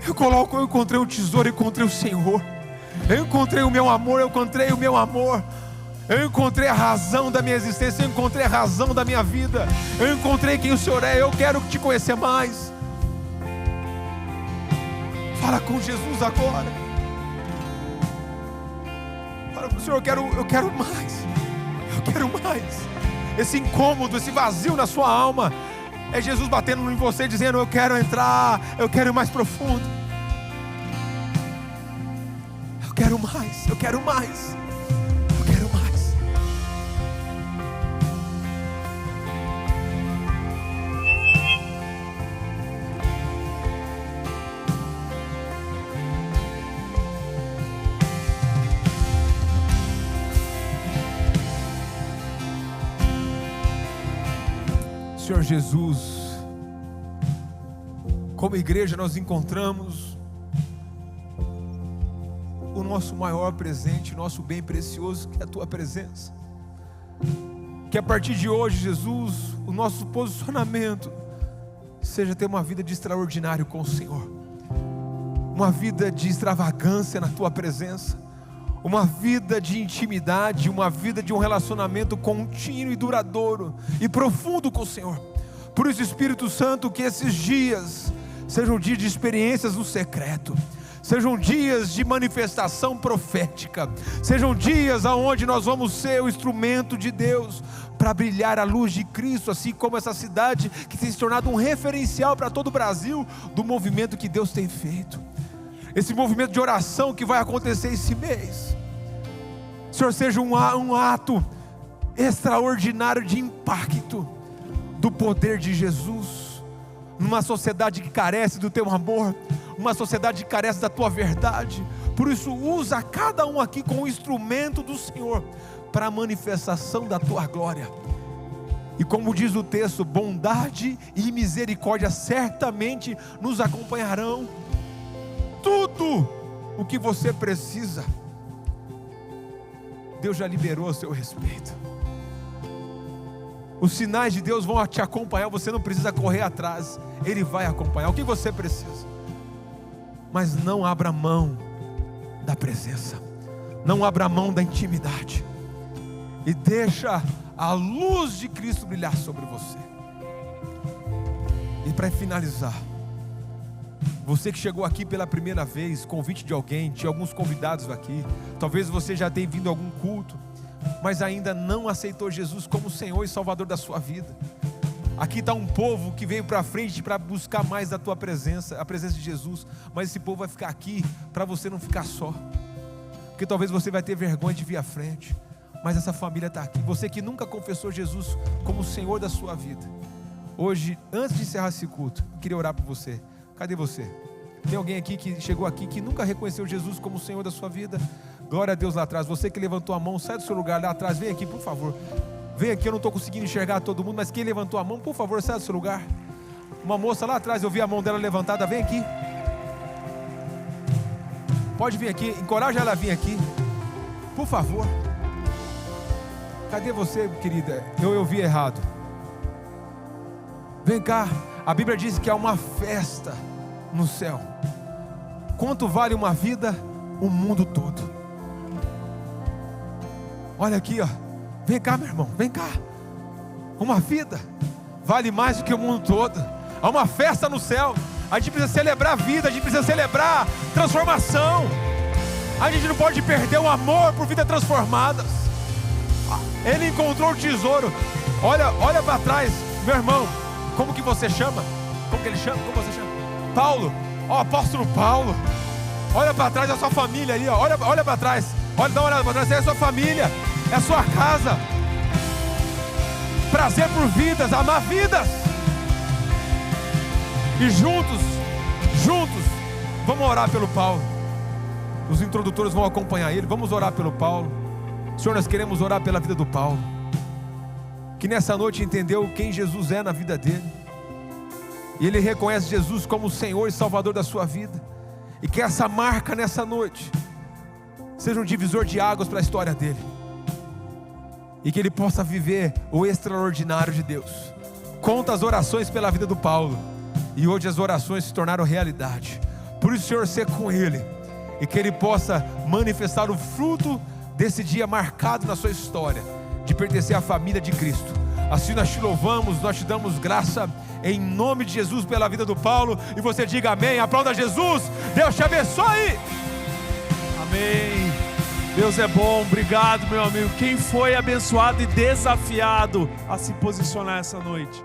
A: Eu encontrei um tesouro, eu encontrei o Senhor. Eu encontrei o meu amor, eu encontrei o meu amor. Eu encontrei a razão da minha existência, eu encontrei a razão da minha vida. Eu encontrei quem o Senhor é, eu quero te conhecer mais. Fala com Jesus agora. Fala com o Senhor: eu quero mais. Eu quero mais. Esse incômodo, esse vazio na sua alma, é Jesus batendo em você, dizendo: eu quero entrar, eu quero ir mais profundo. Eu quero mais, eu quero mais, eu quero mais. Senhor Jesus, como igreja nós encontramos o nosso maior presente, nosso bem precioso, que é a Tua presença. Que a partir de hoje, Jesus, o nosso posicionamento seja ter uma vida de extraordinário com o Senhor, uma vida de extravagância na Tua presença, uma vida de intimidade, uma vida de um relacionamento contínuo e duradouro e profundo com o Senhor. Por isso, Espírito Santo, que esses dias sejam dias de experiências no secreto, sejam dias de manifestação profética, sejam dias onde nós vamos ser o instrumento de Deus para brilhar a luz de Cristo, assim como essa cidade que tem se tornado um referencial para todo o Brasil do movimento que Deus tem feito, esse movimento de oração que vai acontecer esse mês. Senhor, seja um ato extraordinário de impacto do poder de Jesus numa sociedade que carece do Teu amor, uma sociedade que carece da Tua verdade. Por isso, usa cada um aqui como instrumento do Senhor para a manifestação da Tua glória. E como diz o texto, bondade e misericórdia certamente nos acompanharão. Tudo o que você precisa, Deus já liberou a seu respeito. Os sinais de Deus vão te acompanhar, você não precisa correr atrás, Ele vai acompanhar o que você precisa. Mas não abra mão da presença, não abra mão da intimidade, e deixa a luz de Cristo brilhar sobre você. E para finalizar, você que chegou aqui pela primeira vez, convite de alguém, tinha alguns convidados aqui, talvez você já tenha vindo a algum culto, mas ainda não aceitou Jesus como Senhor e Salvador da sua vida. Aqui está um povo que veio para frente para buscar mais da tua presença, a presença de Jesus, mas esse povo vai ficar aqui para você não ficar só, porque talvez você vai ter vergonha de vir à frente, mas essa família está aqui. Você que nunca confessou Jesus como Senhor da sua vida, hoje, antes de encerrar esse culto, eu queria orar por você. Cadê você? Tem alguém aqui que chegou aqui que nunca reconheceu Jesus como Senhor da sua vida? Glória a Deus lá atrás. Você que levantou a mão, sai do seu lugar lá atrás, vem aqui por favor. Vem aqui, eu não estou conseguindo enxergar todo mundo, mas quem levantou a mão, por favor, sai do seu lugar. Uma moça lá atrás, eu vi a mão dela levantada, vem aqui. Pode vir aqui, encoraja ela a vir aqui, por favor. Cadê você, querida? Eu vi errado. Vem cá, a Bíblia diz que há uma festa no céu. Quanto vale uma vida? O mundo todo. Olha aqui, ó. Vem cá, meu irmão, vem cá. Uma vida vale mais do que o mundo todo. Há uma festa no céu. A gente precisa celebrar a vida, a gente precisa celebrar transformação. A gente não pode perder o amor por vidas transformadas. Ele encontrou o tesouro. Olha para trás, meu irmão. Como que você chama? Como que ele chama? Como você chama? Paulo. Ó, apóstolo Paulo. Olha para trás, é a sua família ali, ó. Olha para trás. Olha, dá uma olhada para trás, é a sua família, é a sua casa. Prazer por vidas, amar vidas. E juntos, vamos orar pelo Paulo. Os introdutores vão acompanhar ele. Vamos orar pelo Paulo. Senhor, nós queremos orar pela vida do Paulo, que nessa noite entendeu quem Jesus é na vida dele, e ele reconhece Jesus como o Senhor e Salvador da sua vida, e que essa marca nessa noite seja um divisor de águas para a história dele, e que ele possa viver o extraordinário de Deus. Conta as orações pela vida do Paulo, e hoje as orações se tornaram realidade. Por isso, Senhor, seja com ele, e que ele possa manifestar o fruto desse dia marcado na sua história, de pertencer à família de Cristo. Assim nós te louvamos, nós te damos graça, em nome de Jesus, pela vida do Paulo. E você diga amém, aplauda Jesus. Deus te abençoe.
B: Amém. Deus é bom, obrigado, meu amigo. Quem foi abençoado e desafiado a se posicionar essa noite?